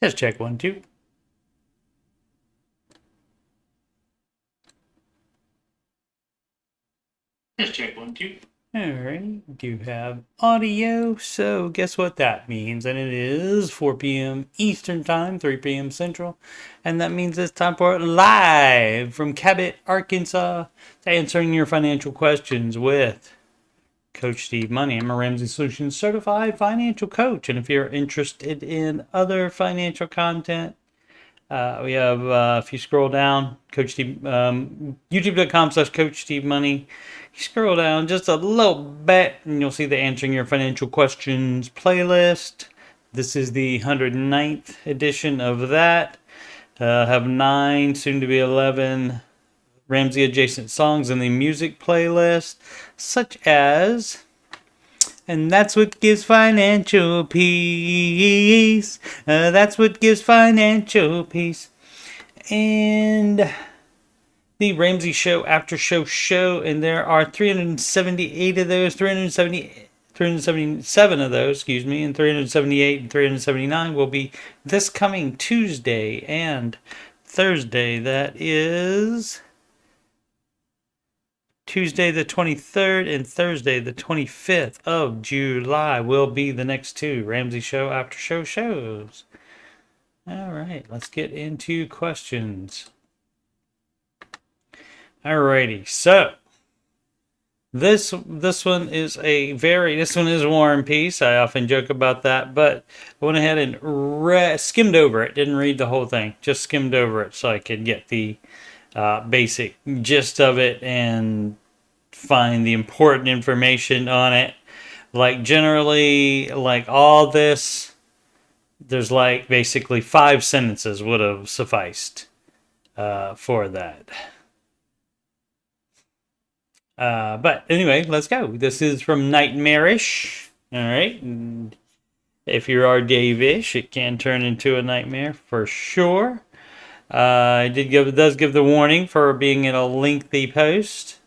Just check 1, 2. Just check 1, 2. Alright, we do have audio, so guess what that means? And it is 4 p.m. Eastern Time, 3 p.m. Central, and that means it's time for live from Cabot, Arkansas, answering your financial questions with Coach Steve Money. I'm a Ramsey Solutions certified financial coach, and if you're interested in other financial content, we have, if you scroll down, Coach Steve, youtube.com/Coach Steve Money. You scroll down just a little bit, and you'll see the Answering Your Financial Questions playlist. This is the 109th edition of that. Have 9, soon to be 11, Ramsey adjacent songs in the music playlist, such as and that's what gives financial peace. That's what gives financial peace. And the Ramsey Show After Show, and there are 378 of those, 377 of those, and 378 and 379 will be this coming Tuesday and Thursday. That is Tuesday the 23rd and Thursday the 25th of July will be the next two Ramsey Show After shows. All right, let's get into questions. Alrighty, so this one is this one is War and Peace. I often joke about that, but I went ahead and skimmed over it. Didn't read the whole thing, just skimmed over it so I could get the basic gist of it and find the important information on it. Like generally, like all this, there's like basically 5 sentences would have sufficed for that. But anyway, let's go. This is from Nightmarish. All right. And if you are Dave-ish, it can turn into a nightmare for sure. It does give the warning for being in a lengthy post.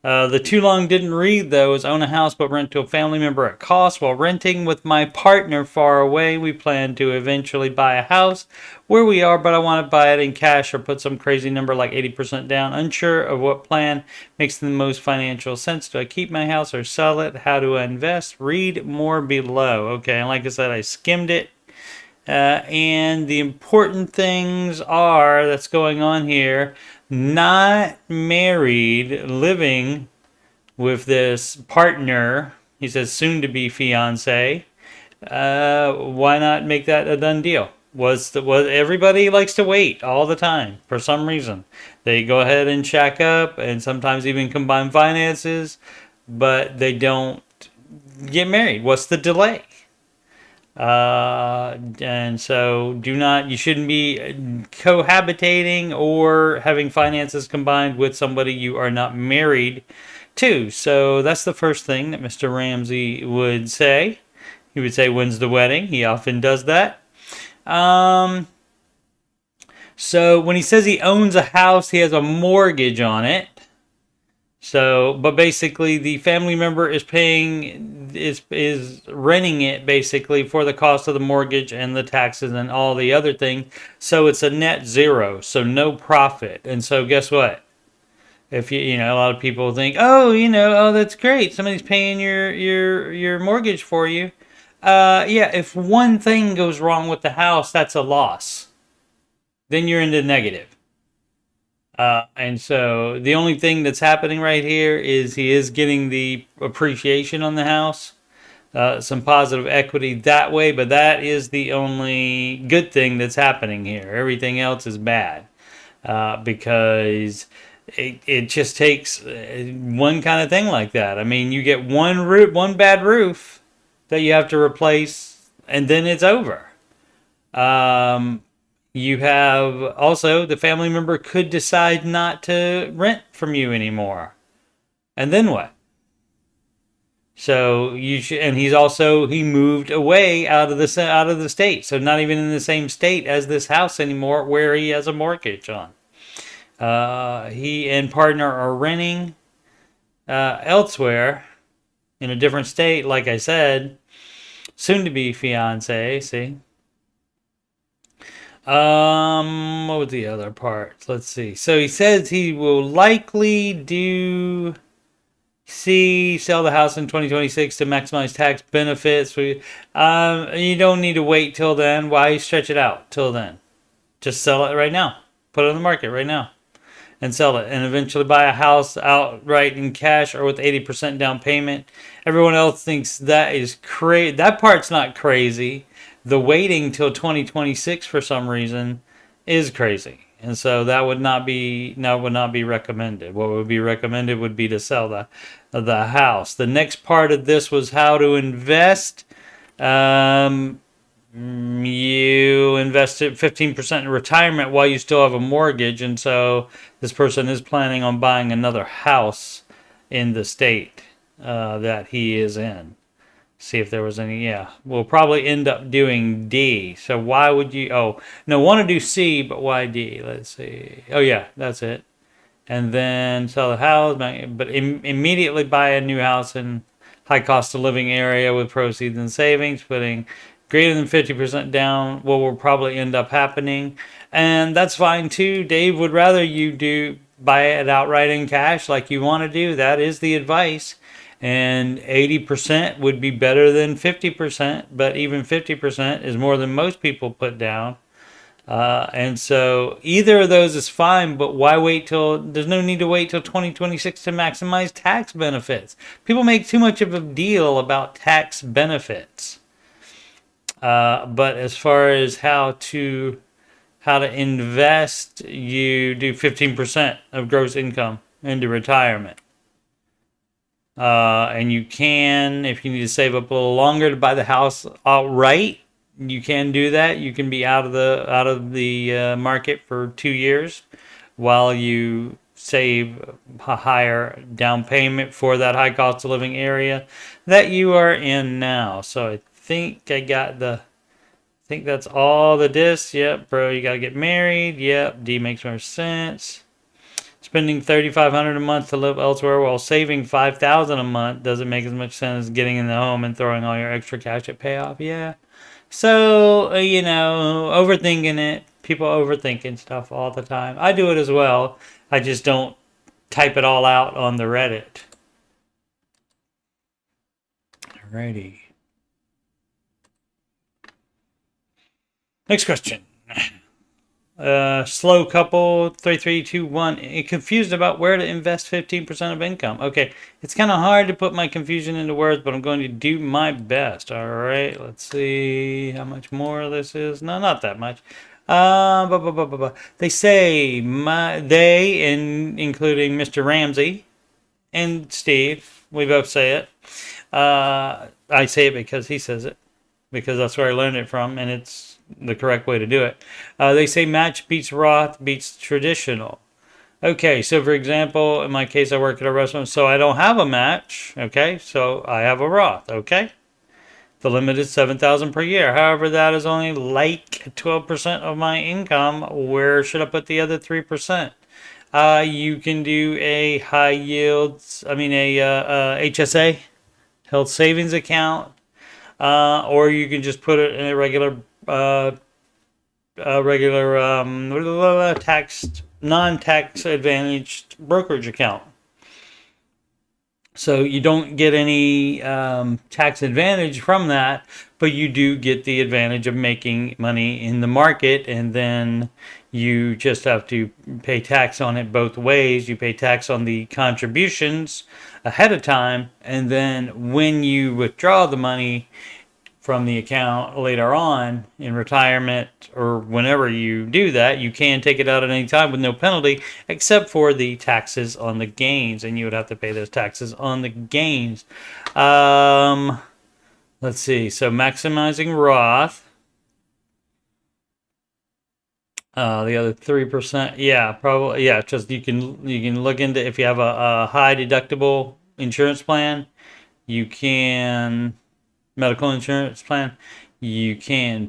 The too long didn't read, though, is own a house but rent to a family member at cost. While renting with my partner far away, we plan to eventually buy a house where we are, but I want to buy it in cash or put some crazy number like 80% down. Unsure of what plan makes the most financial sense. Do I keep my house or sell it? How do I invest? Read more below. Okay, and like I said, I skimmed it. And the important things are that's going on here: not married, living with this partner. He says soon to be fiance. Why not make that a done deal? Was everybody likes to wait all the time for some reason? They go ahead and shack up and sometimes even combine finances, but they don't get married. What's the delay? And so you shouldn't be cohabitating or having finances combined with somebody you are not married to. So that's the first thing that Mr. Ramsey would say. He would say, when's the wedding? He often does that. So when he says he owns a house, he has a mortgage on it. So, but basically, the family member is renting it basically for the cost of the mortgage and the taxes and all the other things. So it's a net zero, so no profit. And so, guess what? If a lot of people think, oh, that's great, somebody's paying your mortgage for you. Yeah, if one thing goes wrong with the house, that's a loss. Then you're in the negative. And so the only thing that's happening right here is he is getting the appreciation on the house, some positive equity that way, but that is the only good thing that's happening here. Everything else is bad because it just takes one kind of thing like that. I mean, you get one bad roof that you have to replace, and then it's over. You have also the family member could decide not to rent from you anymore. And then what? So and he moved away out of the state. So not even in the same state as this house anymore where he has a mortgage on. He and partner are renting elsewhere in a different state, like I said, soon to be fiance, see? What was the other part? Let's see. So he says he will likely sell the house in 2026 to maximize tax benefits. You don't need to wait till then. Why stretch it out till then? Just sell it right now. Put it on the market right now and sell it, and eventually buy a house outright in cash or with 80% down payment. Everyone else thinks that is crazy. That part's not crazy. The waiting till 2026 for some reason is crazy, and so that would not be recommended. What would be recommended would be to sell the house. The next part of this was how to invest. You invested 15% in retirement while you still have a mortgage, and so this person is planning on buying another house in the state that he is in. See if there was any. Yeah, we'll probably end up doing D. So why would you? Oh no, want to do C, but why D? Let's see. Oh yeah, that's it. And then sell the house, but immediately buy a new house in high cost of living area with proceeds and savings, putting greater than 50% down. What will probably end up happening, and that's fine too. Dave would rather you buy it outright in cash like you want to do. That is the advice. And 80% would be better than 50%, but even 50% is more than most people put down. And so either of those is fine, but why wait there's no need to wait till 2026 to maximize tax benefits. People make too much of a deal about tax benefits. But as far as how to invest, you do 15% of gross income into retirement. And you can, if you need to save up a little longer to buy the house outright, you can do that. You can be out of the market for 2 years while you save a higher down payment for that high cost of living area that you are in now. So I think that's all the discs. Yep, bro, you gotta get married. Yep, D makes more sense. Spending $3,500 a month to live elsewhere while saving $5,000 a month doesn't make as much sense as getting in the home and throwing all your extra cash at payoff. Yeah. So, overthinking it. People overthinking stuff all the time. I do it as well. I just don't type it all out on the Reddit. Alrighty. Next question. Slow couple 3321 confused about where to invest 15% of income. Okay, it's kind of hard to put my confusion into words, but I'm going to do my best. All right, let's see how much more this is. No, not that much. They say including Mr. Ramsey and Steve, we both say it. I say it because he says it, because that's where I learned it from, and it's the correct way to do it. They say match beats Roth beats traditional. Okay, so for example, in my case, I work at a restaurant, so I don't have a match. Okay, so I have a Roth. Okay, the limit is $7,000 per year. However, that is only like 12% of my income. Where should I put the other 3%? You can do a high yields. a HSA, health savings account, or you can just put it in a regular non-tax advantaged brokerage account. So you don't get any tax advantage from that, but you do get the advantage of making money in the market, and then you just have to pay tax on it both ways. You pay tax on the contributions ahead of time, and then when you withdraw the money from the account later on in retirement or whenever you do that, you can take it out at any time with no penalty, except for the taxes on the gains, and you would have to pay those taxes on the gains. Let's see. So maximizing Roth. The other 3%, yeah, probably, yeah. Just you can look into, if you have a high deductible insurance plan, you can. Medical insurance plan, you can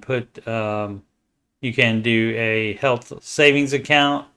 do a health savings account,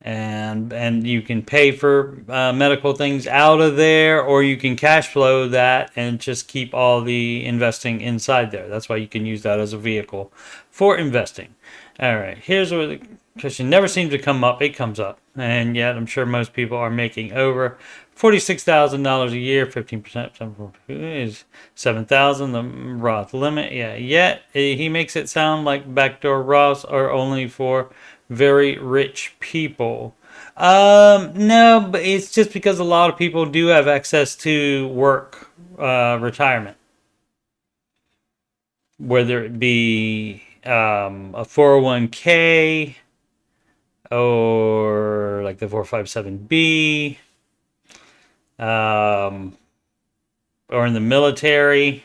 and you can pay for medical things out of there, or you can cash flow that and just keep all the investing inside there. That's why you can use that as a vehicle for investing. All right, here's where the question never seems to come up. It comes up, and yet I'm sure most people are making over $46,000 a year. 15% is 7,000. The Roth limit, yeah. Yet he makes it sound like backdoor Roths are only for very rich people. No, but it's just because a lot of people do have access to work retirement, whether it be a 401k or like the 457B, or in the military.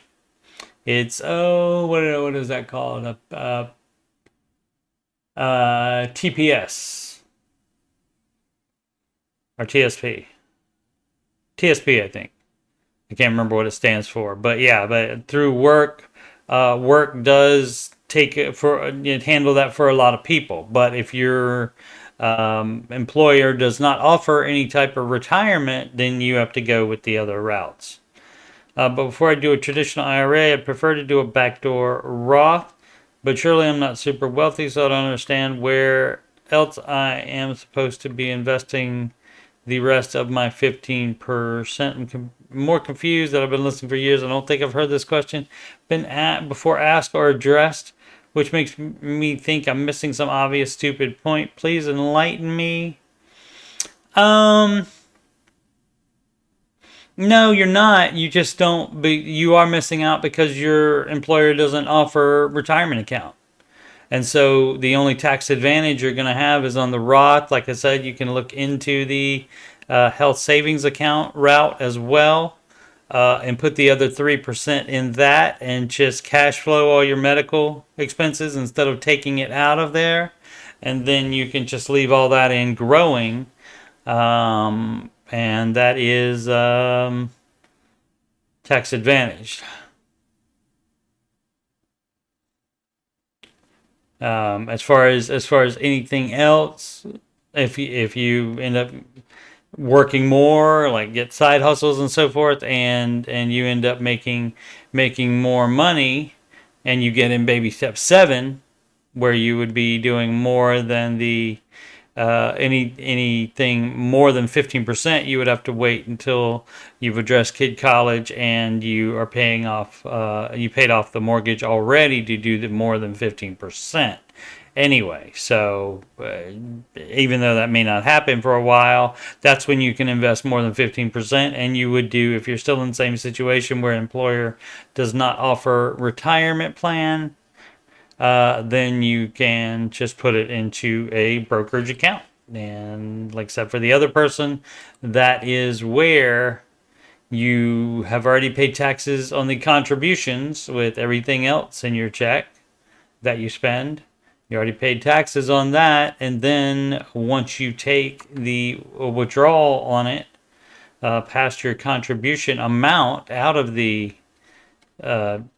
It's what is that called? TPS or TSP. TSP, I think. I can't remember what it stands for, but yeah, but through work, work does take it for handle that for a lot of people. But if your employer does not offer any type of retirement, then you have to go with the other routes. But before I do a traditional IRA, I'd prefer to do a backdoor Roth. But surely I'm not super wealthy, so I don't understand where else I am supposed to be investing the rest of my 15%. I'm more confused that I've been listening for years. I don't think I've heard this question before asked or addressed, which makes me think I'm missing some obvious stupid point. Please enlighten me. No, you're not. You just don't. You are missing out because your employer doesn't offer retirement account. And so the only tax advantage you're going to have is on the Roth. Like I said, you can look into the health savings account route as well, and put the other 3% in that and just cash flow all your medical expenses instead of taking it out of there. And then you can just leave all that in growing. And that is tax advantaged. As far as anything else, if you end up working more, like get side hustles and so forth, and you end up making more money, and you get in baby step 7, where you would be doing more than the anything more than 15%, you would have to wait until you've addressed kid college and you are paying off. You paid off the mortgage already to do the more than 15%. Anyway, so even though that may not happen for a while, that's when you can invest more than 15%. And you would do, if you're still in the same situation where an employer does not offer retirement plan, then you can just put it into a brokerage account. And like I said, for the other person, that is where you have already paid taxes on the contributions with everything else in your check that you spend. You already paid taxes on that. And then once you take the withdrawal on it, past your contribution amount out of the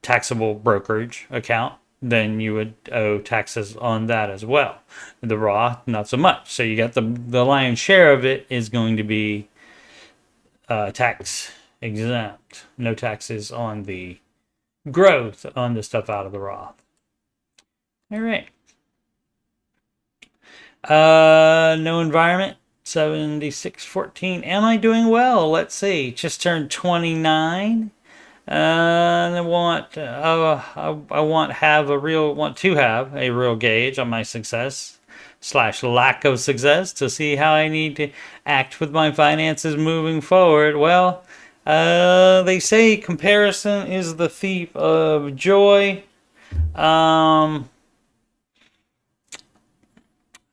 taxable brokerage account, then you would owe taxes on that as well. The Roth, not so much. So you got the lion's share of it is going to be tax exempt. No taxes on the growth on the stuff out of the Roth. All right. No environment. 7614. Am I doing well? Let's see. Just turned 29. I want to have a real gauge on my success / lack of success to see how I need to act with my finances moving forward. Well, they say comparison is the thief of joy.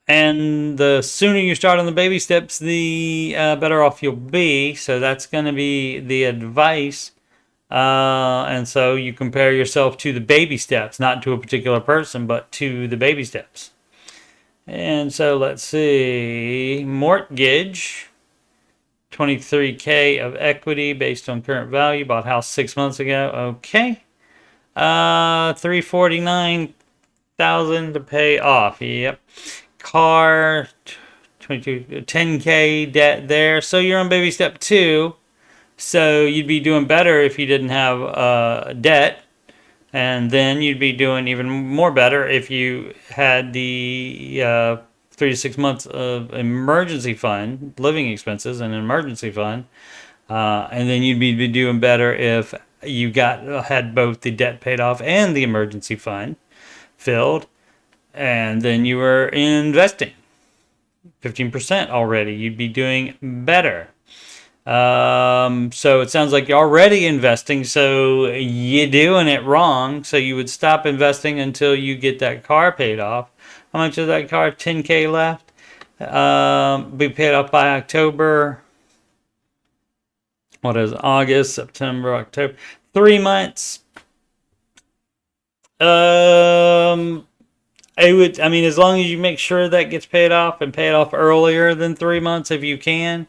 And the sooner you start on the baby steps, the better off you'll be. So that's going to be the advice. And so you compare yourself to the baby steps, not to a particular person, but to the baby steps. And so let's see, mortgage, 23K of equity based on current value, bought house 6 months ago. Okay. 349,000 to pay off. Yep. Car, 10K debt there. So you're on baby step 2. So you'd be doing better if you didn't have debt. And then you'd be doing even more better if you had the 3 to 6 months of emergency fund, living expenses, and an emergency fund. And then you'd be doing better if you had both the debt paid off and the emergency fund filled. And then you were investing 15% already. You'd be doing better. So it sounds like you're already investing, so you're doing it wrong. So you would stop investing until you get that car paid off. How much is that car? 10K left. Be paid off by October. What is August, September, October? 3 months. As long as you make sure that gets paid off and pay it off earlier than 3 months if you can.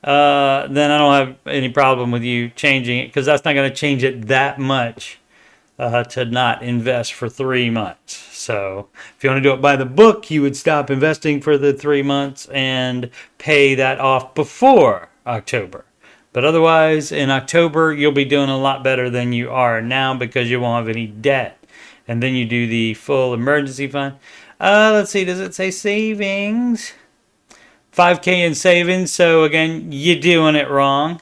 Then I don't have any problem with you changing it, because that's not going to change it that much to not invest for 3 months. So if you want to do it by the book, you would stop investing for the 3 months and pay that off before October. But otherwise, in October, you'll be doing a lot better than you are now because you won't have any debt. And then you do the full emergency fund. Let's see, does it say savings? 5K in savings, so again, you're doing it wrong.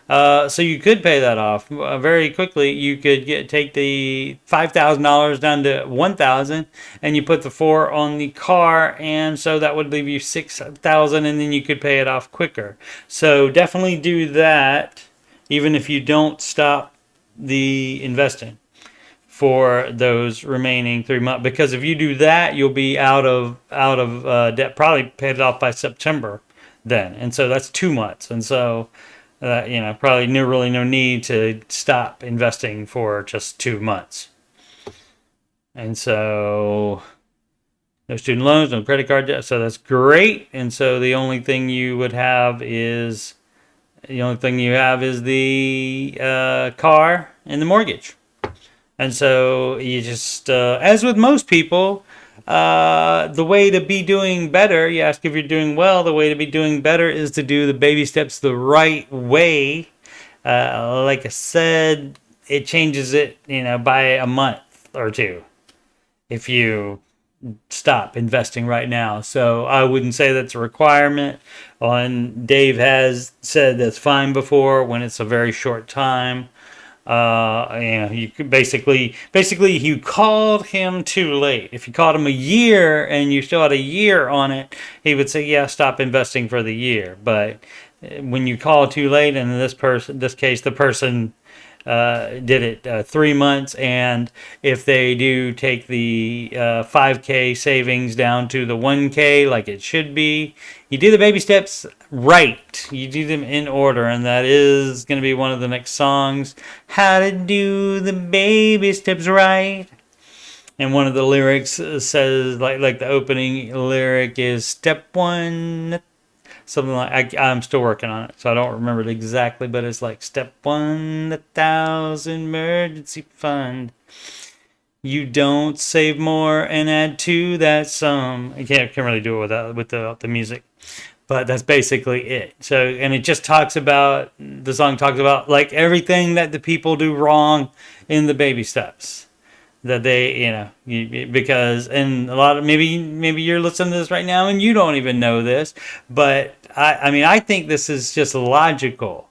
So you could pay that off very quickly. You could take the $5,000 down to $1,000, and you put the 4 on the car, and so that would leave you $6,000, and then you could pay it off quicker. So definitely do that, even if you don't stop the investing for those remaining 3 months, because if you do that, you'll be out of debt, probably paid it off by September then, and so that's 2 months, and so probably really no need to stop investing for just 2 months. And so no student loans, no credit card debt, so that's great. And so the only thing you have is the car and the mortgage. And so you just, as with most people, the way to be doing better, you ask if you're doing well, the way to be doing better is to do the baby steps the right way. Like I said, it changes it, by a month or 2 if you stop investing right now. So I wouldn't say that's a requirement. Dave has said that's fine before when it's a very short time. You could basically you called him too late. If you called him a year and you still had a year on it, he would say, yeah, stop investing for the year. But when you call too late, and in this case, the person did it 3 months, and if they do take the 5K savings down to the 1K like it should be, you do the baby steps right. You do them in order, and that is going to be one of the next songs, How to Do the Baby Steps Right. And one of the lyrics says, like the opening lyric is, step 1, something like, I'm still working on it, so I don't remember it exactly, but it's like, step 1, 1,000 emergency fund. You don't save more and add to that sum. I can't really do it without the music, but that's basically it. So, and it just the song talks about like everything that the people do wrong in the baby steps. That they, because, and a lot of, maybe you're listening to this right now and you don't even know this, but I think this is just logical.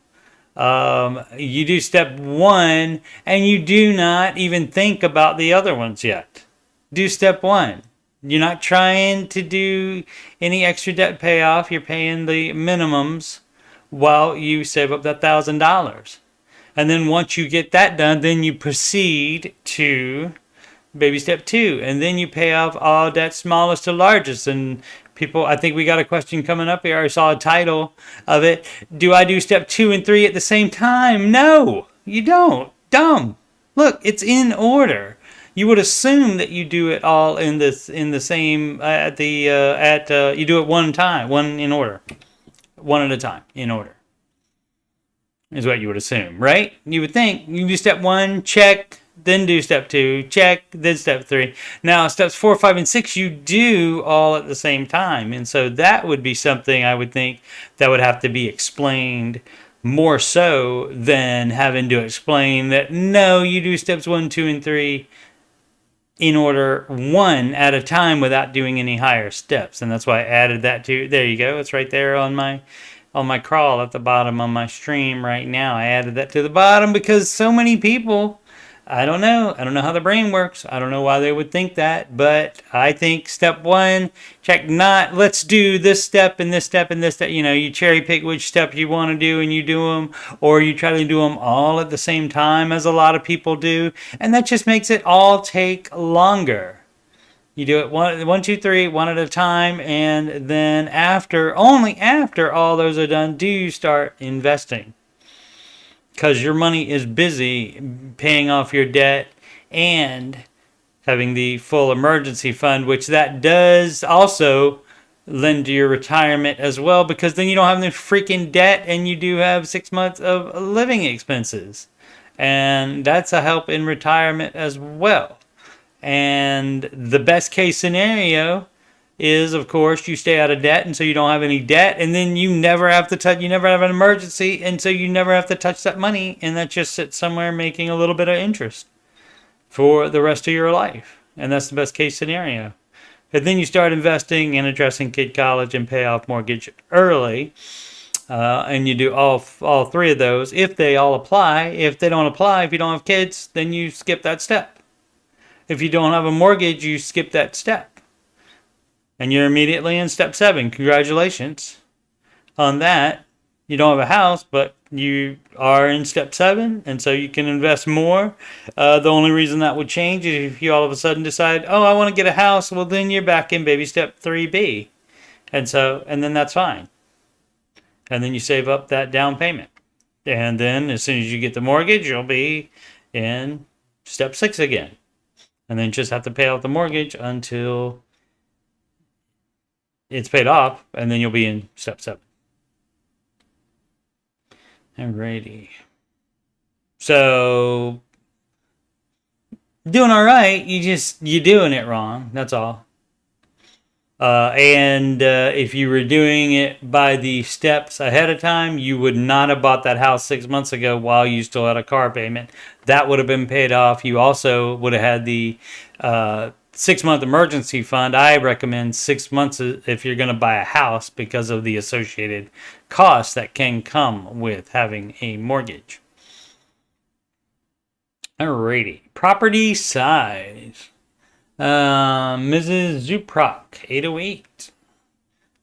You do step 1 and you do not even think about the other ones yet. Do step 1. You're not trying to do any extra debt payoff. You're paying the minimums while you save up that $1,000. And then once you get that done, then you proceed to baby step 2. And then you pay off all debt, smallest to largest. And people, I think we got a question coming up here. I saw a title of it. Do I do step 2 and 3 at the same time? No, you don't. Dumb. Look, it's in order. You would assume that you do it all in the same you do it one in order, one at a time in order. Is what you would assume, right? You would think you do step 1, check. then do step 2, check, then step 3. Now, steps 4, 5, and 6, you do all at the same time. And so that would be something I would think that would have to be explained more so than having to explain that, no, you do steps 1, 2, and 3 in order one at a time without doing any higher steps. And that's why I added that to, there you go. It's right there on my crawl at the bottom on my stream right now. I added that to the bottom because so many people, I don't know how the brain works. I don't know why they would think that, but I think step 1, check, not let's do this step and this step and this step. You know, you cherry pick which step you want to do and you do them, or you try to do them all at the same time, as a lot of people do, and that just makes it all take longer. You do it one, two, three, one at a time, and then only after all those are done, do you start investing. Because your money is busy paying off your debt and having the full emergency fund, which that does also lend to your retirement as well, because then you don't have any freaking debt and you do have 6 months of living expenses. And that's a help in retirement as well. And the best case scenario is, of course, you stay out of debt, and so you don't have any debt, and then you never have to touch, you never have an emergency, and so you never have to touch that money, and that just sits somewhere making a little bit of interest for the rest of your life. And that's the best case scenario. And then you start investing and addressing kid college and pay off mortgage early, and you do all 3 of those if they all apply. If they don't apply, if you don't have kids, then you skip that step. If you don't have a mortgage, you skip that step. And you're immediately in step 7. Congratulations on that. You don't have a house, but you are in step 7, and so you can invest more. The only reason that would change is if you all of a sudden decide, oh, I want to get a house. Well, then you're back in baby step 3B. And then that's fine. And then you save up that down payment. And then as soon as you get the mortgage, you'll be in step 6 again. And then just have to pay off the mortgage until it's paid off, and then you'll be in step 7. Alrighty. So, doing all right, you're doing it wrong. That's all. And if you were doing it by the steps ahead of time, you would not have bought that house 6 months ago while you still had a car payment. That would have been paid off. You also would have had the 6-month emergency fund. I recommend 6 months if you're going to buy a house because of the associated costs that can come with having a mortgage. Alrighty. Property size. Mrs. Zuprock, 808.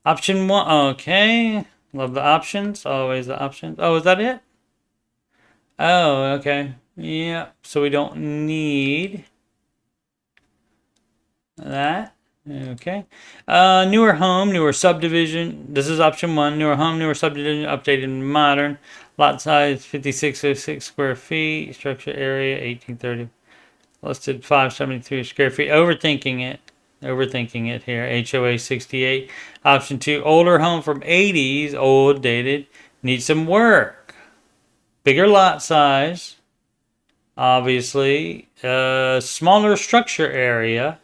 Option 1. Okay. Love the options. Always the options. Oh, is that it? Oh, okay. Yeah. So we don't need that. Okay. Newer home, newer subdivision. This is option 1. Newer home, newer subdivision, updated and modern. Lot size 5606 square feet. Structure area 1830. Listed 573 square feet. Overthinking it here. HOA 68. Option 2. Older home from 80s. Old, dated. Needs some work. Bigger lot size. Obviously. Smaller structure area.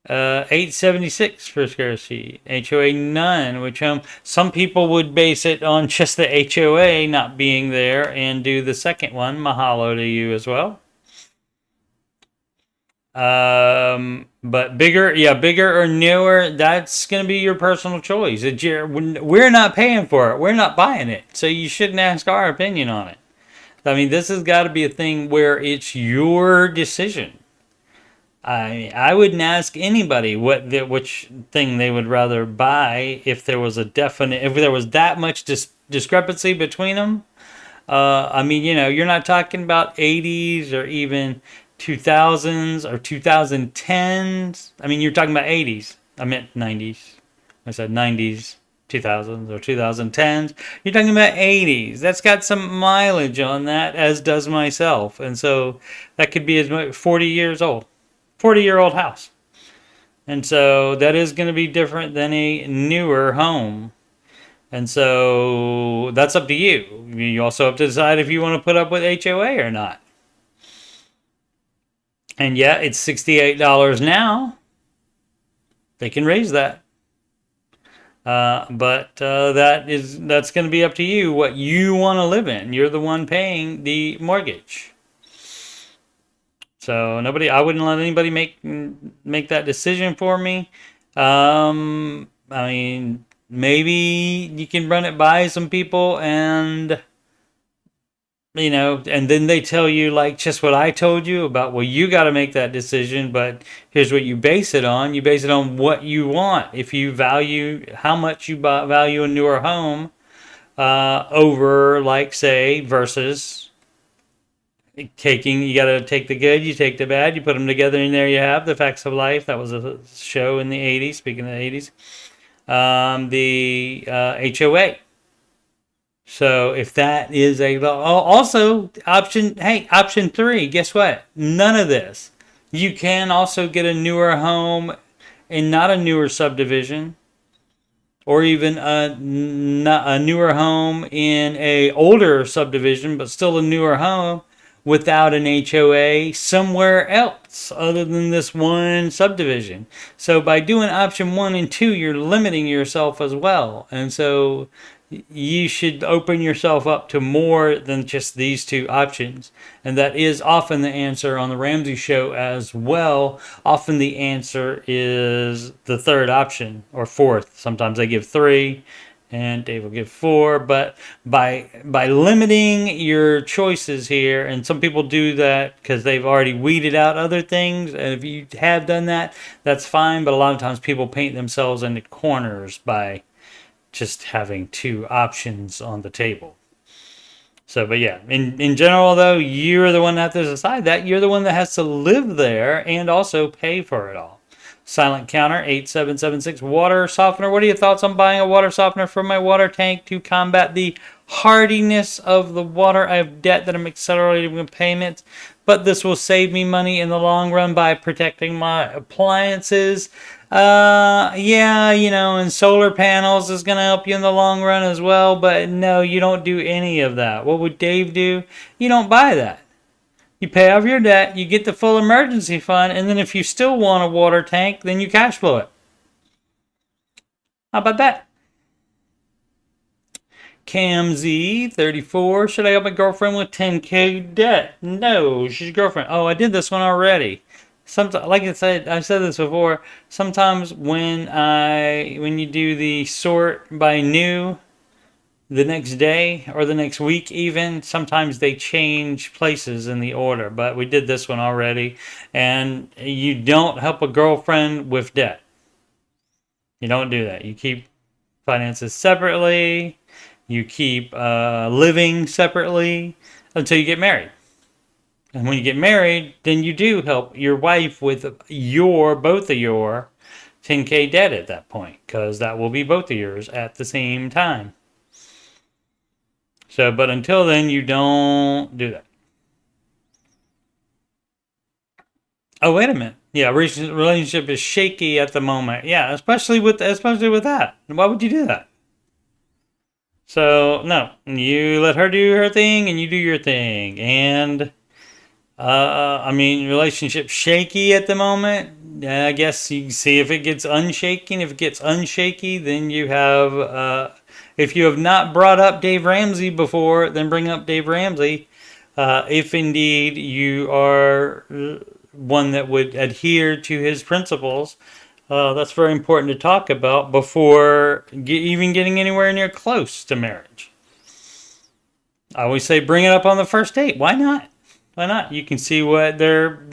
876 per square feet. HOA none, which some people would base it on just the HOA not being there and do the second one. Mahalo to you as well. But bigger or newer, that's going to be your personal choice. We're not paying for it. We're not buying it. So you shouldn't ask our opinion on it. I mean, this has got to be a thing where it's your decision. I wouldn't ask anybody which thing they would rather buy if there was if there was that much discrepancy between them. I mean, you're not talking about 80s or even 2000s or 2010s. I mean, you're talking about 80s. I meant 90s. I said 90s, 2000s, or 2010s. You're talking about 80s. That's got some mileage on that, as does myself. And so that could be as much 40 years old. 40-year-old house. And so that is going to be different than a newer home. And so that's up to you. You also have to decide if you want to put up with HOA or not. And yeah, it's $68 now. They can raise that. But that's going to be up to you what you want to live in. You're the one paying the mortgage. So I wouldn't let anybody make that decision for me. I mean, maybe you can run it by some people and and then they tell you like just what I told you about, well, you got to make that decision, but here's what you base it on. You base it on what you want. If you value how much you value a newer home over, like, say, versus you got to take the good, you take the bad, you put them together, and there you have The Facts of Life. That was a show in the 80s, speaking of the 80s. The HOA. So if that is also option 3, guess what? None of this. You can also get a newer home in not a newer subdivision, or even a newer home in a older subdivision, but still a newer home without an HOA somewhere else other than this one subdivision. So by doing option 1 and 2, you're limiting yourself as well. And so you should open yourself up to more than just these 2 options. And that is often the answer on the Ramsey show as well. Often the answer is the 3rd option, or 4th. Sometimes they give 3 and Dave will give 4. But by limiting your choices here, and some people do that because they've already weeded out other things, and if you have done that, that's fine. But a lot of times people paint themselves into corners by just having 2 options on the table. So, but yeah, in general though, you're the one that has to decide that. You're the one that has to live there and also pay for it all. Silent Counter 8776 water softener. What are your thoughts on buying a water softener for my water tank to combat the hardiness of the water? I have debt that I'm accelerating with payments, but this will save me money in the long run by protecting my appliances. Yeah, and solar panels is going to help you in the long run as well, but no, you don't do any of that. What would Dave do? You don't buy that. You pay off your debt, you get the full emergency fund, and then if you still want a water tank, then you cash flow it. How about that? Cam Z 34. Should I help my girlfriend with 10K debt? No, she's your girlfriend. Oh, I did this one already. Sometimes, like I said this before. Sometimes when you do the sort by new, the next day or the next week even, sometimes they change places in the order. But we did this one already, and you don't help a girlfriend with debt. You don't do that. You keep finances separately. You keep living separately until you get married. And when you get married, then you do help your wife with both of your 10K debt at that point, because that will be both of yours at the same time. So, but until then, you don't do that. Oh, wait a minute. Yeah, relationship is shaky at the moment. Yeah, especially with that. Why would you do that? So, no, you let her do her thing and you do your thing. And I mean, relationship shaky at the moment. I guess you see if it gets unshaky. If it gets unshaky, then you have. If you have not brought up Dave Ramsey before, then bring up Dave Ramsey. If indeed you are one that would adhere to his principles, that's very important to talk about before even getting anywhere near close to marriage. I always say bring it up on the first date. Why not? Why not? You can see what they're.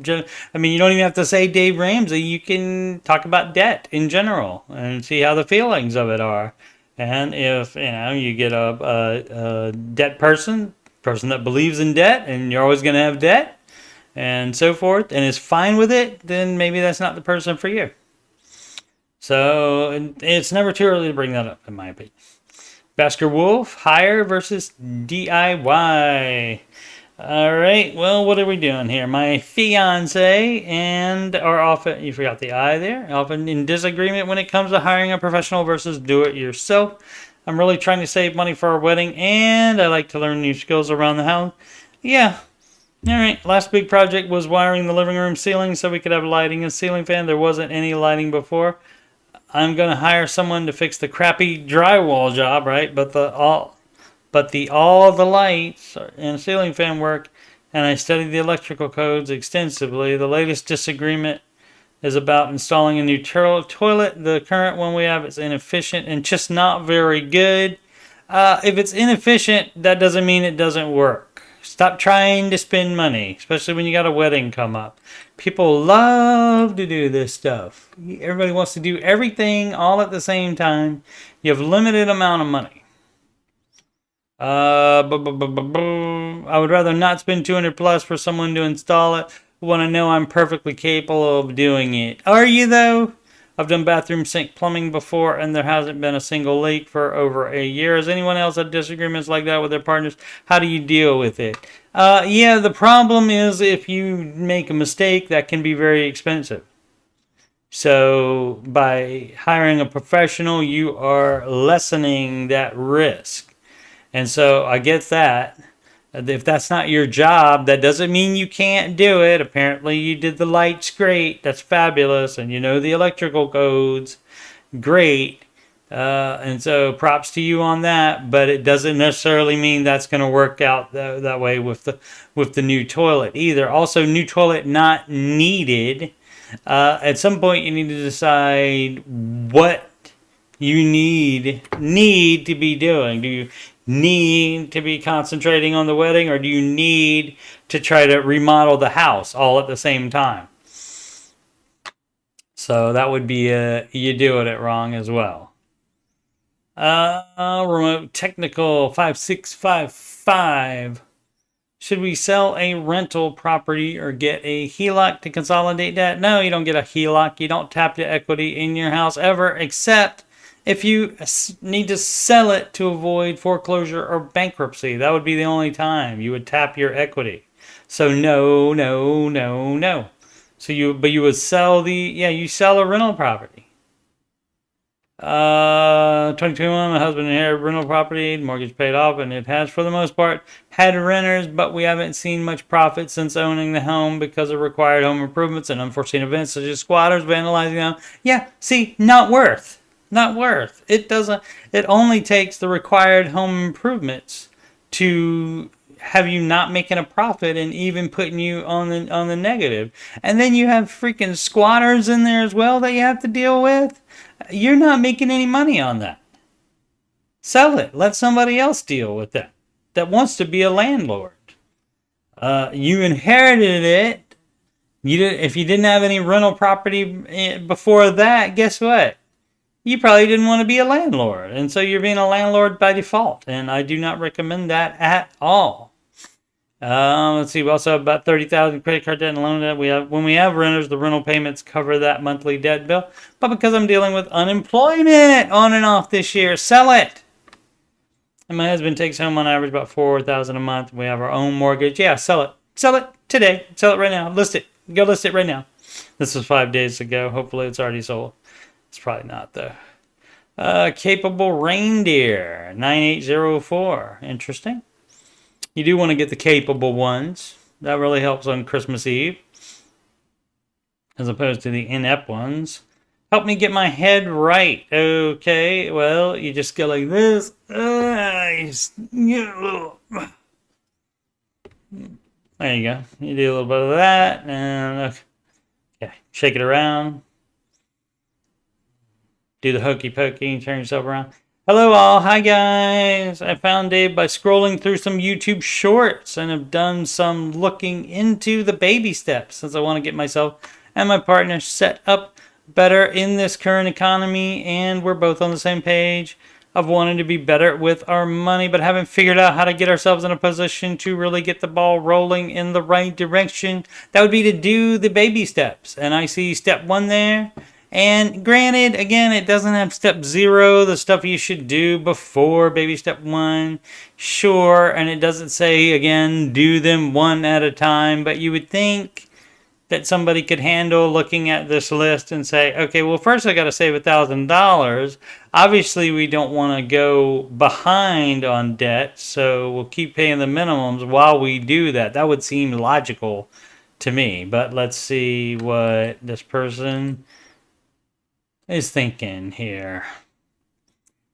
I mean, you don't even have to say Dave Ramsey. You can talk about debt in general and see how the feelings of it are. And if you get a debt person that believes in debt, and you're always going to have debt, and so forth, and is fine with it, then maybe that's not the person for you. So it's never too early to bring that up, in my opinion. Basker Wolf, hire versus DIY. All right, well, what are we doing here? My fiance are often, you forgot the I there, often in disagreement when it comes to hiring a professional versus do it yourself. I'm really trying to save money for our wedding, and I like to learn new skills around the house. Yeah, All right, last big project was wiring the living room ceiling so we could have lighting and ceiling fan. There wasn't any lighting before. I'm gonna hire someone to fix the crappy drywall job, right? But all the lights and ceiling fan work, and I studied the electrical codes extensively. The latest disagreement is about installing a new toilet. The current one we have is inefficient and just not very good. If it's inefficient, that doesn't mean it doesn't work. Stop trying to spend money, especially when you got a wedding come up. People love to do this stuff. Everybody wants to do everything all at the same time. You have limited amount of money. I would rather not spend 200 plus for someone to install it when I know I'm perfectly capable of doing it. Are you though? I've done bathroom sink plumbing before and there hasn't been a single leak for over a year. Has anyone else had disagreements like that with their partners? How do you deal with it? Yeah, the problem is if you make a mistake, that can be very expensive. So by hiring a professional, you are lessening that risk. And so I get that. If that's not your job, that doesn't mean you can't do it. Apparently you did the lights great. That's fabulous. And you know the electrical codes. Great. And so props to you on that. But it doesn't necessarily mean that's going to work out that way with the new toilet either. Also, new toilet not needed. At some point you need to decide what you need to be doing. Do you need to be concentrating on the wedding, or do you need to try to remodel the house all at the same time? So that would be you doing it wrong as well. Remote technical 5655. Should we sell a rental property or get a HELOC to consolidate debt? No, you don't get a HELOC. You don't tap the equity in your house ever, except if you need to sell it to avoid foreclosure or bankruptcy. That would be the only time you would tap your equity. So no. So you would sell you sell a rental property. 2021, my husband inherited rental property, mortgage paid off, and it has, for the most part, had renters, but we haven't seen much profit since owning the home because of required home improvements and unforeseen events such as squatters vandalizing them. Yeah, see, not worth. It only takes the required home improvements to have you not making a profit and even putting you on the negative. And then you have freaking squatters in there as well that you have to deal with. You're not making any money on that. Sell it. Let somebody else deal with that wants to be a landlord. You inherited it. If you didn't have any rental property before that, guess what? You probably didn't want to be a landlord. And so you're being a landlord by default. And I do not recommend that at all. Let's see. We also have about 30,000 credit card debt and loan debt. When we have renters, the rental payments cover that monthly debt bill. But because I'm dealing with unemployment on and off this year, sell it. And my husband takes home on average about $4,000 a month. We have our own mortgage. Yeah, sell it. Sell it today. Sell it right now. List it. Go list it right now. This was 5 days ago. Hopefully it's already sold. It's probably not though. Capable reindeer 9804. Interesting. You do want to get the capable ones. That really helps on Christmas Eve, as opposed to the inept ones. Help me get my head right. Okay, well, you just go like this. There you go. You do a little bit of that, and okay, shake it around. Do the hokey pokey and turn yourself around. Hello all. Hi guys. I found Dave by scrolling through some YouTube shorts and have done some looking into the baby steps since I want to get myself and my partner set up better in this current economy, and we're both on the same page of wanting to be better with our money but haven't figured out how to get ourselves in a position to really get the ball rolling in the right direction. That would be to do the baby steps, and I see step 1 there. And granted, again, it doesn't have step 0, the stuff you should do before baby step 1. Sure, and it doesn't say, again, do them one at a time. But you would think that somebody could handle looking at this list and say, okay, well, first I got to save $1,000. Obviously, we don't want to go behind on debt, so we'll keep paying the minimums while we do that. That would seem logical to me. But let's see what this person is thinking here.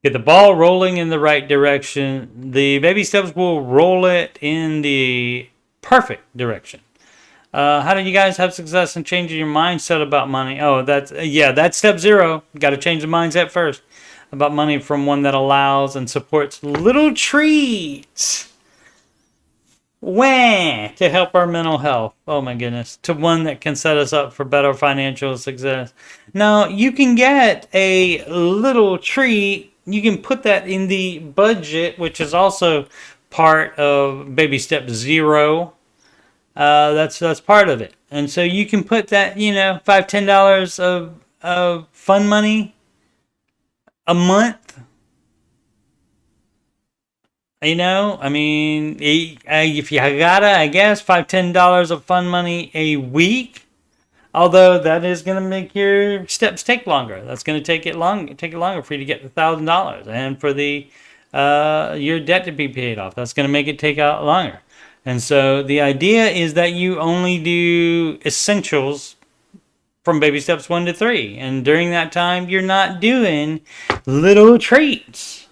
Get the ball rolling in the right direction. The baby steps will roll it in the perfect direction. How do you guys have success in changing your mindset about money? Oh, that's step 0. Got to change the mindset first about money from one that allows and supports little treats. To help our mental health. Oh my goodness. To one that can set us up for better financial success. Now, you can get a little treat. You can put that in the budget, which is also part of baby step 0. That's part of it. And so you can put that, $5, $10 of fun money a month. I mean, if you gotta, I guess, $5, $10 of fun money a week. Although that is going to make your steps take longer. That's going to take it longer for you to get $1,000, and for your debt to be paid off. That's going to make it take out longer. And so the idea is that you only do essentials from baby steps 1 to 3, and during that time, you're not doing little treats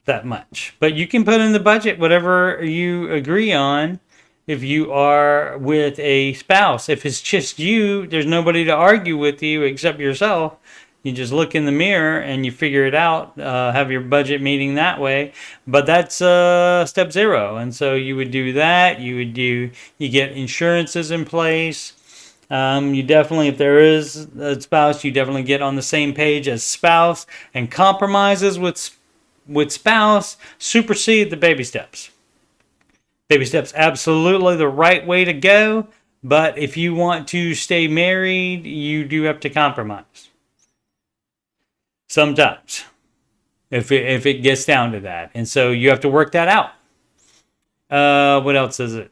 that much. But you can put in the budget whatever you agree on. If you are with a spouse, if it's just you, there's nobody to argue with you except yourself. You just look in the mirror and you figure it out, have your budget meeting that way. But that's step 0. And so you would do that. You get insurances in place. You definitely, if there is a spouse, you definitely get on the same page as spouse, and compromises with spouse supersede the baby steps. Baby steps, absolutely the right way to go, but if you want to stay married, you do have to compromise. Sometimes, if it gets down to that. And so you have to work that out. What else is it?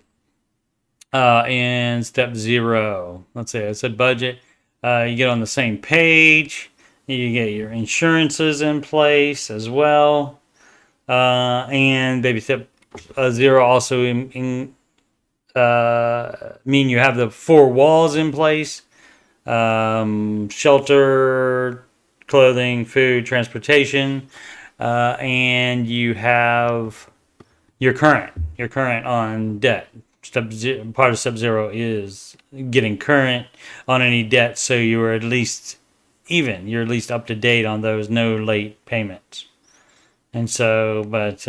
And step 0, let's say I said budget. You get on the same page. You get your insurances in place as well. And baby step 0 also mean you have the 4 walls in place: shelter, clothing, food, transportation, and you have your current on debt. Part of step 0 is getting current on any debt, so you're at least even. You're at least up to date on those, no late payments. And so, but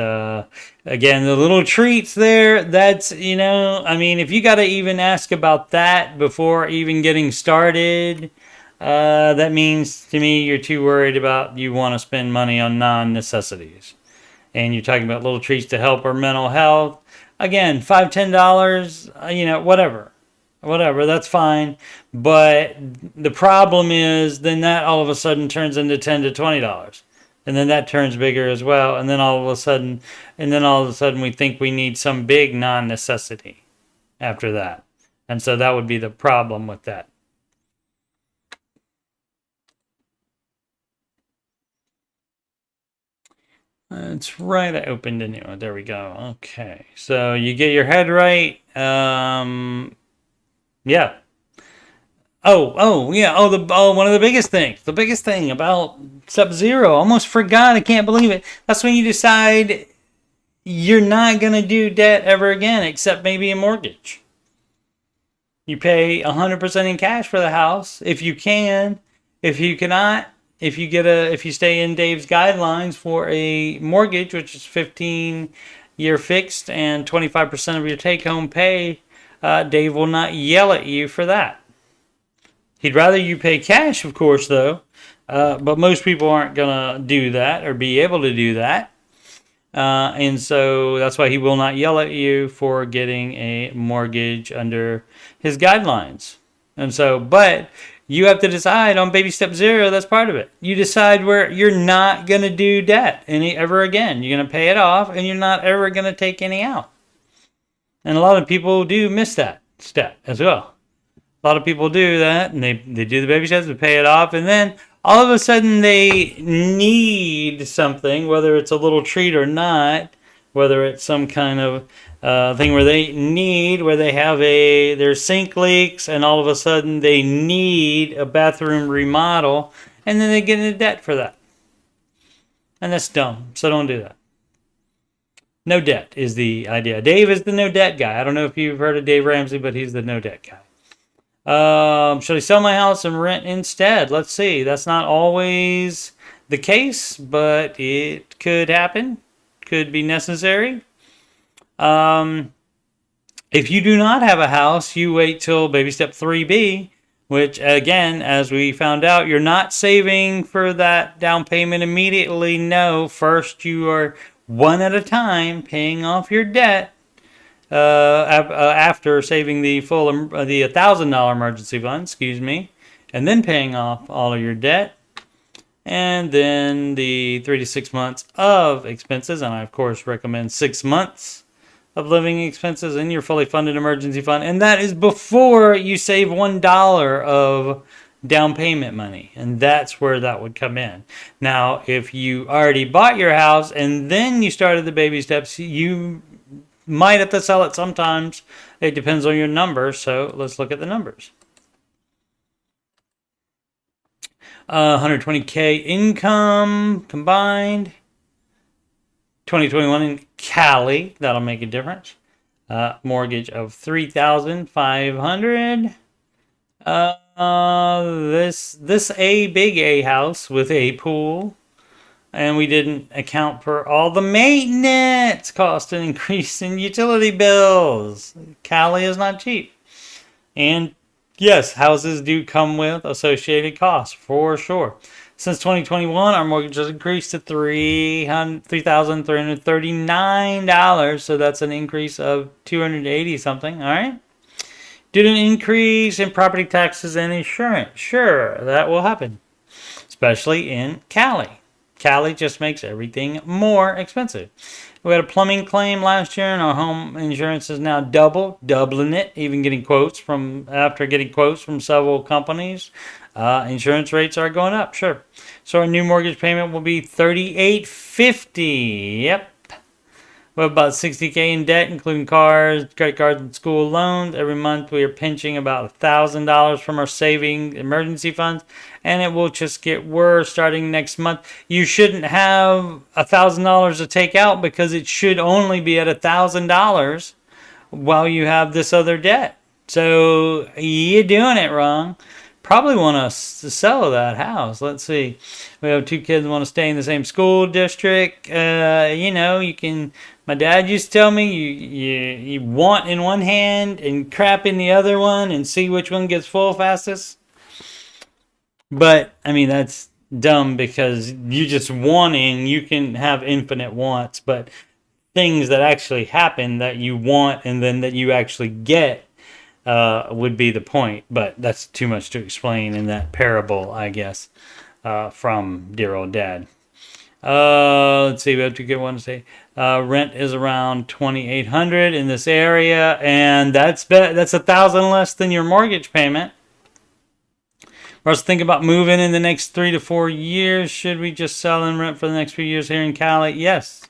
again, the little treats there, that's, if you got to even ask about that before even getting started, that means to me you're too worried about, you want to spend money on non-necessities. And you're talking about little treats to help our mental health. Again, $5, $10, whatever, that's fine. But the problem is then that all of a sudden turns into $10 to $20. And then that turns bigger as well. And then all of a sudden we think we need some big non-necessity after that. And so that would be the problem with that. That's right. I opened a new one. There we go. Okay. So you get your head right. Yeah. One of the biggest things. The biggest thing about step 0. Almost forgot. I can't believe it. That's when you decide you're not going to do debt ever again, except maybe a mortgage. You pay 100% in cash for the house if you can. If you cannot, if you stay in Dave's guidelines for a mortgage, which is 15-year fixed and 25% of your take-home pay, Dave will not yell at you for that. He'd rather you pay cash, of course, though. But most people aren't going to do that or be able to do that. And so that's why he will not yell at you for getting a mortgage under his guidelines. And so, but you have to decide on baby step 0, that's part of it. You decide where you're not going to do debt ever again. You're going to pay it off, and you're not ever going to take any out. And a lot of people do miss that step as well. A lot of people do that, and they do the baby steps, they pay it off, and then all of a sudden they need something, whether it's a little treat or not, whether it's some kind of thing where they have their sink leaks, and all of a sudden they need a bathroom remodel, and then they get into debt for that. And that's dumb, so don't do that. No debt is the idea. Dave is the no debt guy. I don't know if you've heard of Dave Ramsey, but he's the no debt guy. Should I sell my house and rent instead? Let's see. That's not always the case, but it could happen. Could be necessary. If you do not have a house, you wait till baby step 3B, which again, as we found out, you're not saving for that down payment immediately. No, first you are one at a time paying off your debt. After saving the $1,000 emergency fund, and then paying off all of your debt, and then the 3 to 6 months of expenses, and I of course recommend 6 months of living expenses in your fully funded emergency fund, and that is before you save $1 of down payment money, and that's where that would come in. Now, if you already bought your house and then you started the baby steps, you might have to sell it sometimes. It depends on your numbers. So let's look at the numbers. 120K income combined. 2021 in Cali. That'll make a difference. Mortgage of $3,500. This a big A house with a pool. And we didn't account for all the maintenance cost and increase in utility bills. Cali is not cheap. And yes, houses do come with associated costs, for sure. Since 2021, our mortgage has increased to $3,339. So that's an increase of $280 something, all right? Due to an increase in property taxes and insurance. Sure, that will happen, especially in Cali. Cali just makes everything more expensive. We had a plumbing claim last year, and our home insurance is now doubling it. Even getting quotes from several companies. Insurance rates are going up, sure. So our new mortgage payment will be $3,850. Yep. We have about $60K in debt, including cars, credit cards, and school loans. Every month we are pinching about $1,000 from our saving emergency funds, and it will just get worse starting next month. You shouldn't have $1,000 to take out because it should only be at $1,000 while you have this other debt. So you're doing it wrong. Probably want to sell that house. Let's see. We have 2 kids who want to stay in the same school district. You can. My dad used to tell me you want in one hand and crap in the other one and see which one gets full fastest. But I mean that's dumb because you just wanting, you can have infinite wants, but things that actually happen that you want and then that you actually get would be the point, but that's too much to explain in that parable, I guess, from dear old dad. Let's see, we have to get one to say. Rent is around $2,800 in this area, and that's $1,000 less than your mortgage payment. We're also thinking about moving in the next 3 to 4 years. Should we just sell and rent for the next few years here in Cali? Yes.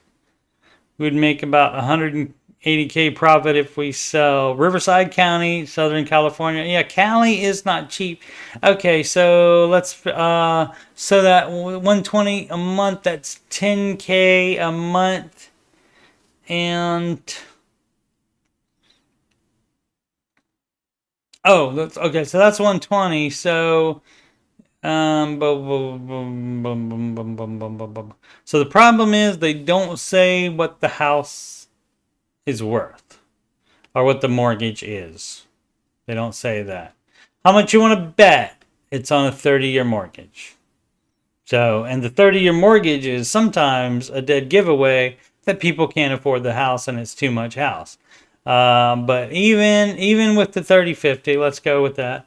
We'd make about $180K profit if we sell Riverside County, Southern California. Yeah, Cali is not cheap. Okay, so let's so that $120 a month, that's $10K a month, and that's okay. So that's $120. So so the problem is they don't say what the house is worth or what the mortgage is. They don't say that. How much you want to bet it's on a 30-year mortgage. So, and the 30-year mortgage is sometimes a dead giveaway that people can't afford the house and it's too much house. But even with the 30-50, let's go with that.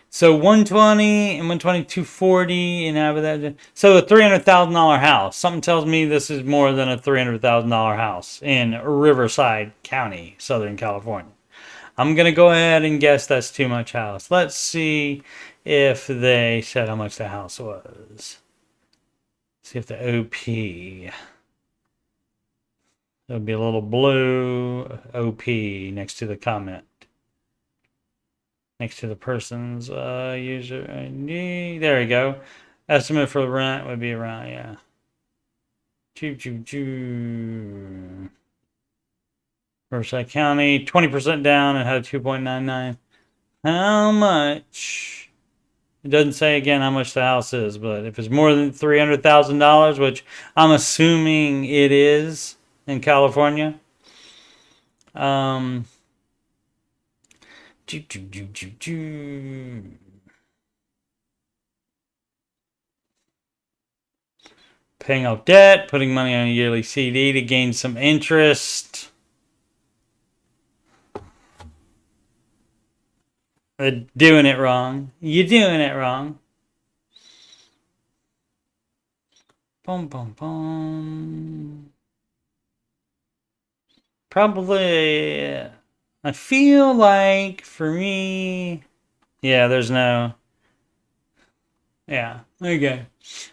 So 120 and 120, 240, and have that. So a $300,000 house. Something tells me this is more than a $300,000 house in Riverside County, Southern California. I'm going to go ahead and guess that's too much house. Let's see if they said how much the house was. See if the OP. There'll be a little blue OP next to the comment. Next to the person's user ID. There we go. Estimate for the rent would be around, yeah. Riverside County, 20% down and had 2.99. How much? It doesn't say again how much the house is, but if it's more than $300,000, which I'm assuming it is in California, paying off debt, putting money on a yearly CD to gain some interest. Doing it wrong. You're doing it wrong. Boom, boom, boom. Probably, I feel like for me, yeah, there's no, yeah, okay.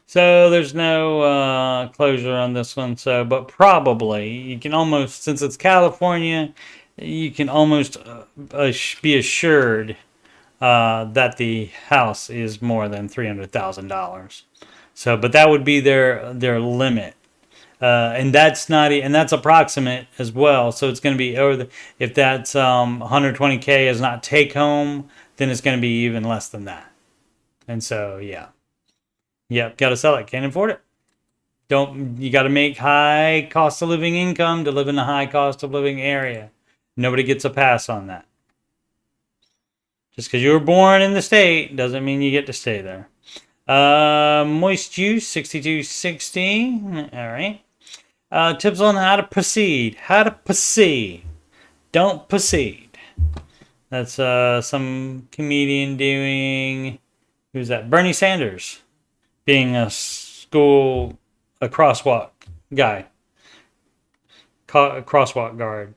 So there's no closure on this one. So, but probably you can almost, since it's California, you can almost be assured that the house is more than $300,000. So, but that would be their limit, and that's not, and that's approximate as well. So it's going to be if that's 120K is not take home, then it's going to be even less than that. And so yep, got to sell it. Can't afford it. You got to make high cost of living income to live in a high cost of living area. Nobody gets a pass on that. Just because you were born in the state doesn't mean you get to stay there. Moist Juice 6260. All right. Tips on how to proceed. How to proceed. Don't proceed. That's some comedian doing. Who's that? Bernie Sanders being a crosswalk guy. Crosswalk guard.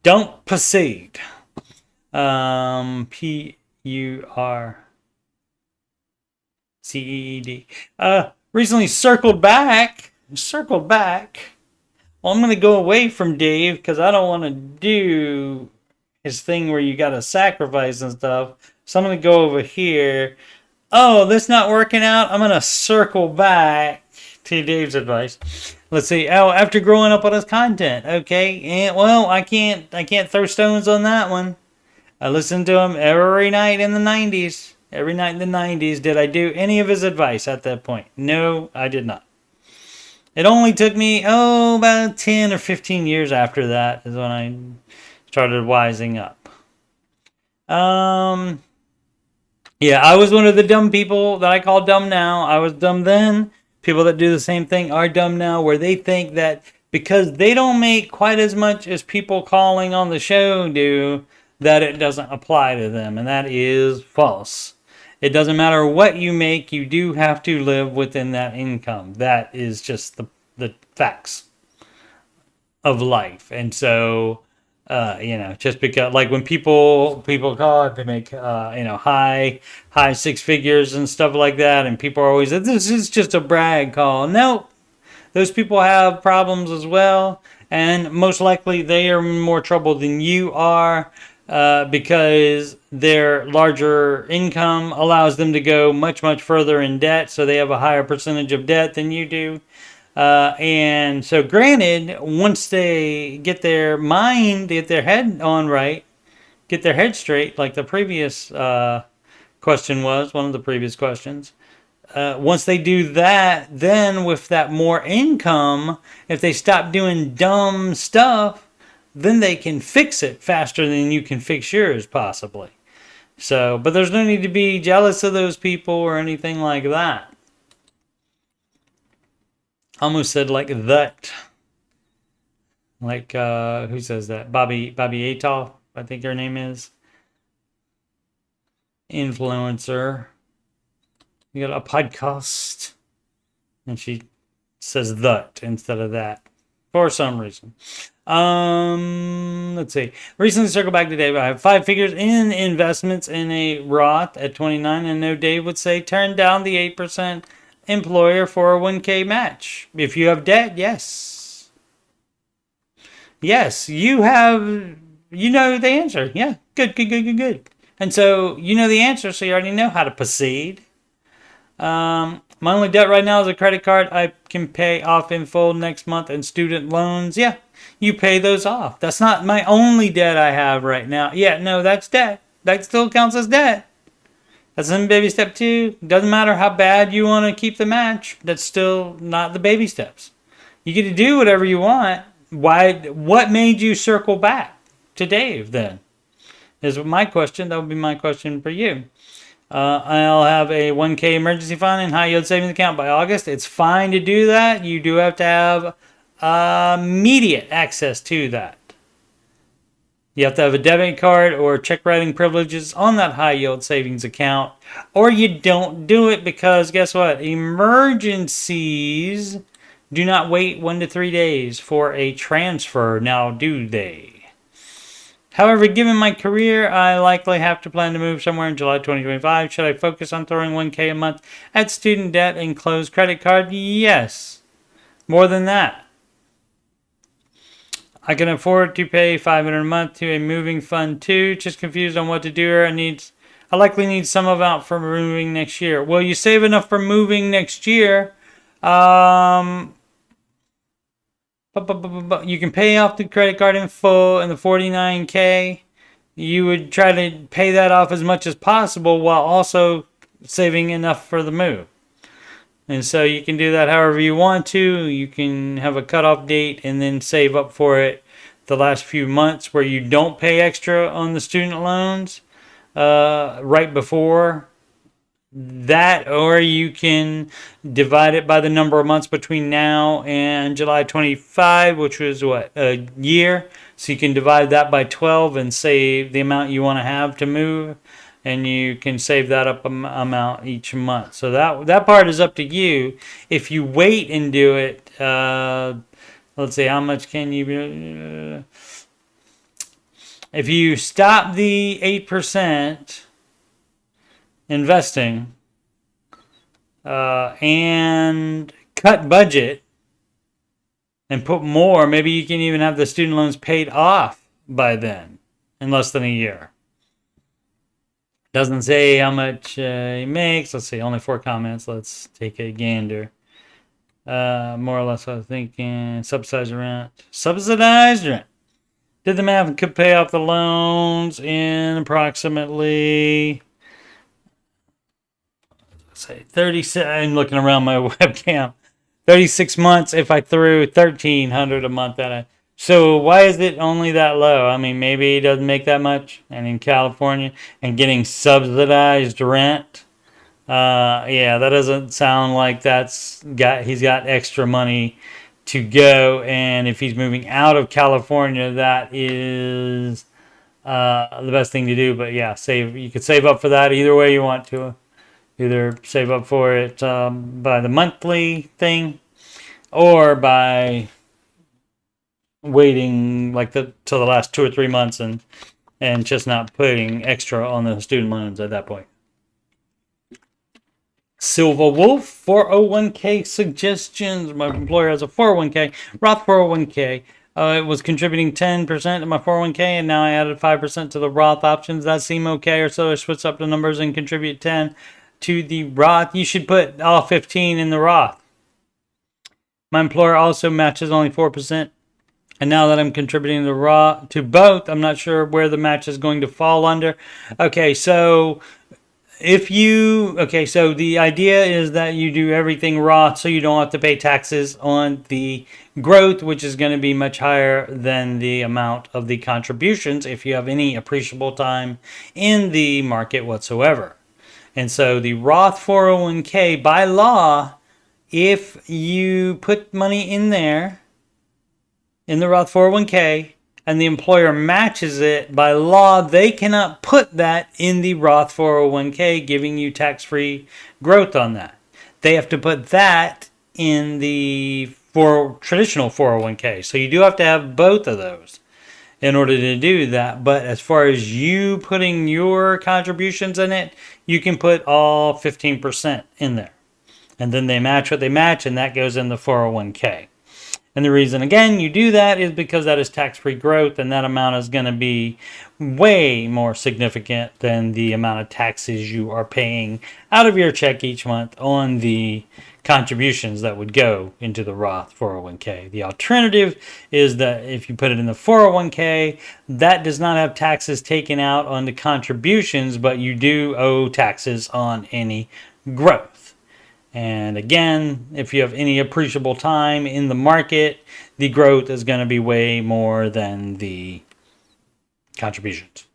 Don't proceed. PURCEED. Recently circled back. Well, I'm going to go away from Dave because I don't want to do his thing where you got to sacrifice and stuff. So I'm going to go over here. Oh, this not working out. I'm going to circle back to Dave's advice. Let's see. Oh, after growing up on his content. Okay. And, well, I can't throw stones on that one. I listened to him every night in the 90s. Every night in the 90s. Did I do any of his advice at that point? No, I did not. It only took me, about 10 or 15 years after that is when I started wising up. Yeah, I was one of the dumb people that I call dumb now. I was dumb then. People that do the same thing are dumb now, where they think that because they don't make quite as much as people calling on the show do, that it doesn't apply to them. And that is false. It doesn't matter what you make, you do have to live within that income. That is just the facts of life. And so, just because, like when people call it, they make, high six figures and stuff like that. And people are always, this is just a brag call. Nope. Those people have problems as well. And most likely they are in more trouble than you are. Because their larger income allows them to go much, much further in debt. So they have a higher percentage of debt than you do. And so granted, once they get their mind, get their head on right, get their head straight, like the previous question was, one of the previous questions. Once they do that, then with that more income, if they stop doing dumb stuff, then they can fix it faster than you can fix yours, possibly. So, but there's no need to be jealous of those people or anything like that. Almost said like that. Like, who says that? Bobby Atoff, I think her name is. Influencer. You got a podcast. And she says that instead of that. for some reason. Let's see. Recently circled back to Dave. I have 5 figures in investments in a Roth at 29, and no, Dave would say turn down the 8% employer 401k match. If you have debt, yes. Yes, you have, you know the answer. Yeah, good. And so you know the answer, so you already know how to proceed. My only debt right now is a credit card I can pay off in full next month, and student loans. Yeah, you pay those off. That's not my only debt I have right now. Yeah, no, that's debt. That still counts as debt. That's in baby step 2. Doesn't matter how bad you want to keep the match. That's still not the baby steps. You get to do whatever you want. Why? What made you circle back to Dave then? Is my question. That would be my question for you. I'll have a 1K emergency fund and high yield savings account by August. It's fine to do that. You do have to have immediate access to that. You have to have a debit card or check writing privileges on that high yield savings account, or you don't do it, because guess what? Emergencies do not wait 1 to 3 days for a transfer, now do they? However, given my career, I likely have to plan to move somewhere in July 2025. Should I focus on throwing 1K a month at student debt and closed credit card? Yes. More than that. I can afford to pay $500 a month to a moving fund too. Just confused on what to do here. I likely need some amount for moving next year. Well, you save enough for moving next year. You can pay off the credit card in full, and the $49K, you would try to pay that off as much as possible while also saving enough for the move. And so you can do that however you want to. You can have a cutoff date and then save up for it the last few months where you don't pay extra on the student loans right before that, or you can divide it by the number of months between now and July 25, which was what, a year. So you can divide that by 12 and save the amount you want to have to move, and you can save that up amount each month. So that part is up to you. If you wait and do it, let's see, how much can you if you stop the 8% investing and cut budget and put more, maybe you can even have the student loans paid off by then in less than a year. Doesn't say how much he makes. Let's see, only 4 comments. Let's take a gander. More or less I was thinking subsidized rent. Did the math and could pay off the loans in approximately, say 36. I'm looking around my webcam. 36 months if I threw $1,300 a month at it. So why is it only that low? I mean, maybe he doesn't make that much, and in California and getting subsidized rent. Yeah, that doesn't sound like he's got extra money to go, and if he's moving out of California, that is the best thing to do. But yeah, you could save up for that either way you want to. Either save up for it by the monthly thing, or by waiting like till the last 2 or 3 months and just not putting extra on the student loans at that point. Silver Wolf, 401k suggestions. My employer has a 401k, Roth 401k. It was contributing 10% to my 401k, and now I added 5% to the Roth options. That seem okay, or so I switch up the numbers and contribute 10 to the Roth. You should put all 15 in the Roth. My employer also matches only 4%. And now that I'm contributing the Roth to both, I'm not sure where the match is going to fall under. Okay, so so the idea is that you do everything Roth so you don't have to pay taxes on the growth, which is going to be much higher than the amount of the contributions if you have any appreciable time in the market whatsoever. And so the Roth 401k, by law, if you put money in there, in the Roth 401k, and the employer matches it, by law, they cannot put that in the Roth 401k, giving you tax-free growth on that. They have to put that in the for traditional 401k. So you do have to have both of those in order to do that. But as far as you putting your contributions in it, you can put all 15% in there. And then they match what they match, and that goes in the 401k. And the reason, again, you do that is because that is tax-free growth, and that amount is going to be way more significant than the amount of taxes you are paying out of your check each month on the contributions that would go into the Roth 401k. The alternative is that if you put it in the 401k, that does not have taxes taken out on the contributions, but you do owe taxes on any growth. And again, if you have any appreciable time in the market, the growth is going to be way more than the contributions.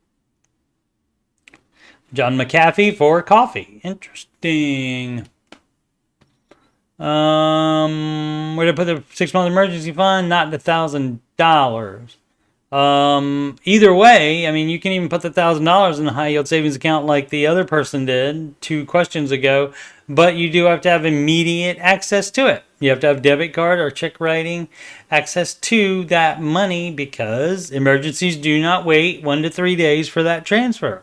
John McAfee for coffee. Interesting. Where to put the 6-month emergency fund? Not the $1,000. Either way, I mean, you can even put the $1,000 in the high yield savings account like the other person did 2 questions ago, but you do have to have immediate access to it. You have to have debit card or check writing access to that money because emergencies do not wait 1 to 3 days for that transfer.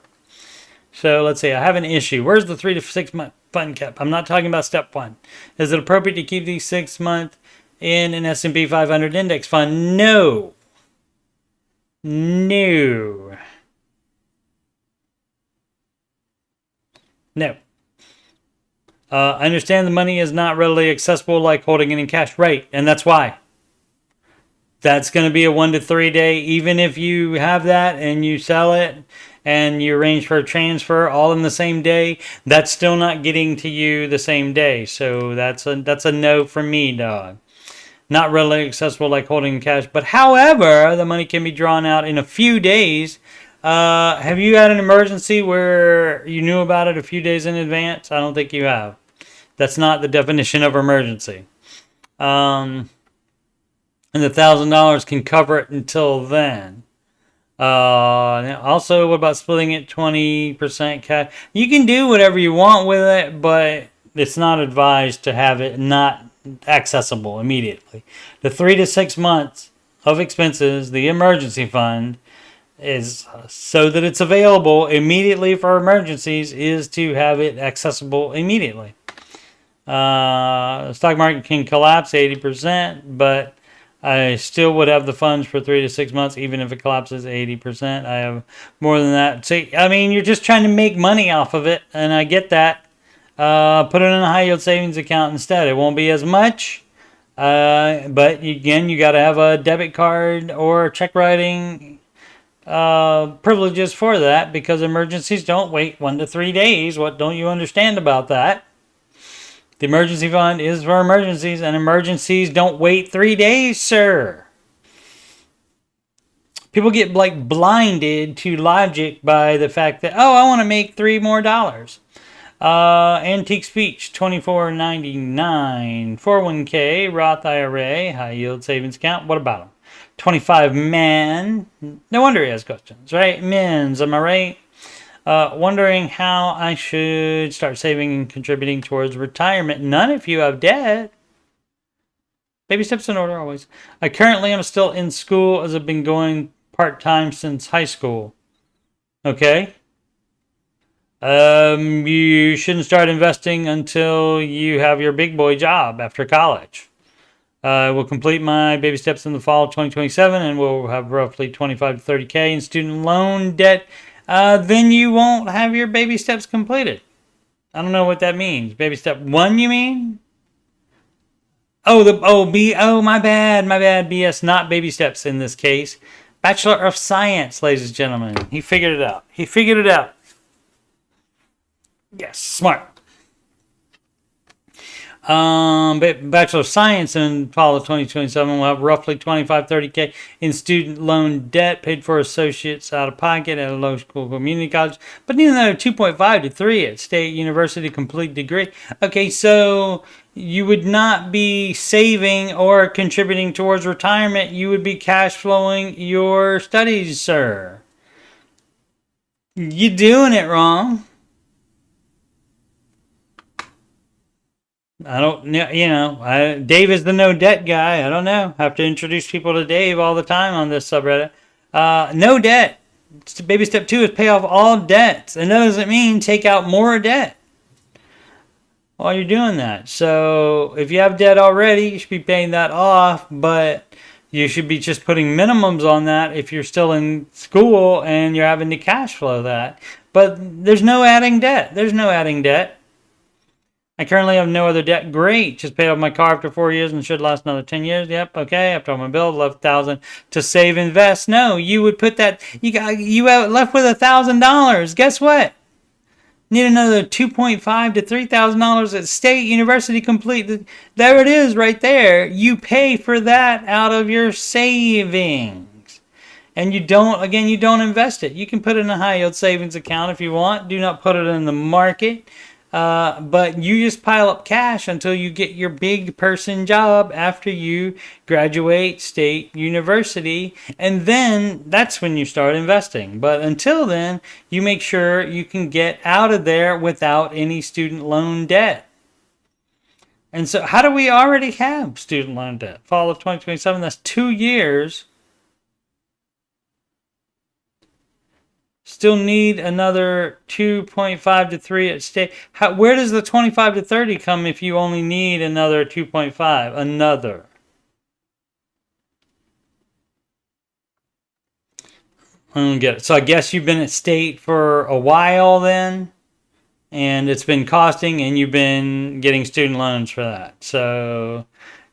So let's say I have an issue. Where's the 3 to 6 month fund kept? I'm not talking about step 1. Is it appropriate to keep these 6 months in an S&P 500 index fund? No. No. No. I understand the money is not readily accessible like holding it in cash. Right, and that's why. That's going to be a 1 to 3 day, even if you have that and you sell it and you arrange for a transfer all in the same day, that's still not getting to you the same day. So that's a no for me, dog. Not readily accessible like holding in cash. But however, the money can be drawn out in a few days. Have you had an emergency where you knew about it a few days in advance? I don't think you have. That's not the definition of emergency. And the $1,000 can cover it until then. Also, what about splitting it 20% cash? You can do whatever you want with it, but it's not advised to have it not accessible immediately. The 3 to 6 months of expenses, the emergency fund, is so that it's available immediately for emergencies, is to have it accessible immediately. The stock market can collapse 80%, but I still would have the funds for 3 to 6 months, even if it collapses 80%. I have more than that. See, I mean, you're just trying to make money off of it, and I get that. Put it in a high yield savings account instead. It won't be as much, but again, you got to have a debit card or check writing privileges for that, because emergencies don't wait 1 to 3 days. What don't you understand about that? The emergency fund is for emergencies, and emergencies don't wait 3 days, sir. People get like blinded to logic by the fact that, oh, I want to make $3 more. Antique speech, $24.99. 401k, Roth IRA, high yield savings account. What about them? 25 man. No wonder he has questions, right? Men's, am I right? Wondering how I should start saving and contributing towards retirement. None if you have debt. Baby steps in order always. I currently am still in school as I've been going part-time since high school. Okay. You shouldn't start investing until you have your big boy job after college. I will complete my baby steps in the fall of 2027 and will have roughly 25 to 30K in student loan debt. Then you won't have your baby steps completed. I don't know what that means. Baby step 1, you mean? My bad. BS, not baby steps in this case. Bachelor of Science, ladies and gentlemen. He figured it out. Yes, smart. Bachelor of Science in fall of 2027 will have roughly 25-30K in student loan debt paid for associates out of pocket at a local community college, but need another 2.5 to 3 at state university complete degree. Okay, so you would not be saving or contributing towards retirement. You would be cash flowing your studies, sir. You're doing it wrong. I don't know, Dave is the no debt guy. I don't know. I have to introduce people to Dave all the time on this subreddit. No debt. Baby step 2 is pay off all debts. And that doesn't mean take out more debt while you're doing that. So if you have debt already, you should be paying that off, but you should be just putting minimums on that if you're still in school and you're having to cash flow that. But there's no adding debt. There's no adding debt. I currently have no other debt. Great. Just paid off my car after 4 years and should last another 10 years. Yep. Okay. After all my bill, 11,000 to save, invest. No, you would put that. You left with $1,000. Guess what? Need another $2.5 to $3,000 at state university complete. There it is, right there. You pay for that out of your savings. And you don't invest it. You can put it in a high yield savings account if you want. Do not put it in the market. But you just pile up cash until you get your big person job after you graduate state university. And then that's when you start investing. But until then, you make sure you can get out of there without any student loan debt. And so how do we already have student loan debt? Fall of 2027, that's 2 years. Still need another 2.5 to 3 at stake. Where does the 25 to 30 come if you only need another 2.5? Another. I don't get it. So I guess you've been at state for a while then, and it's been costing, and you've been getting student loans for that. So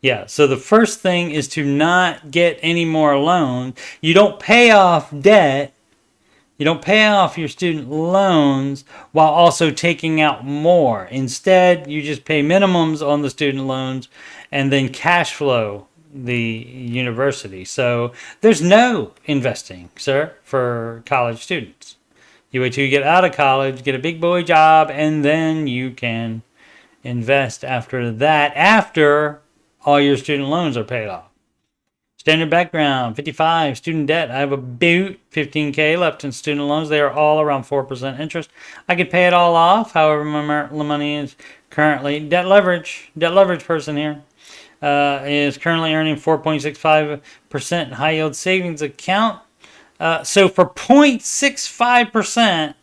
yeah, so the first thing is to not get any more loans. You don't pay off debt. You don't pay off your student loans while also taking out more. Instead, you just pay minimums on the student loans and then cash flow the university. So there's no investing, sir, for college students. You wait till you get out of college, get a big boy job, and then you can invest after that, after all your student loans are paid off. Standard background, 55, student debt. I have about 15K left in student loans. They are all around 4% interest. I could pay it all off, however my money is currently. Debt leverage person here is currently earning 4.65% high yield savings account. So for 0.65%,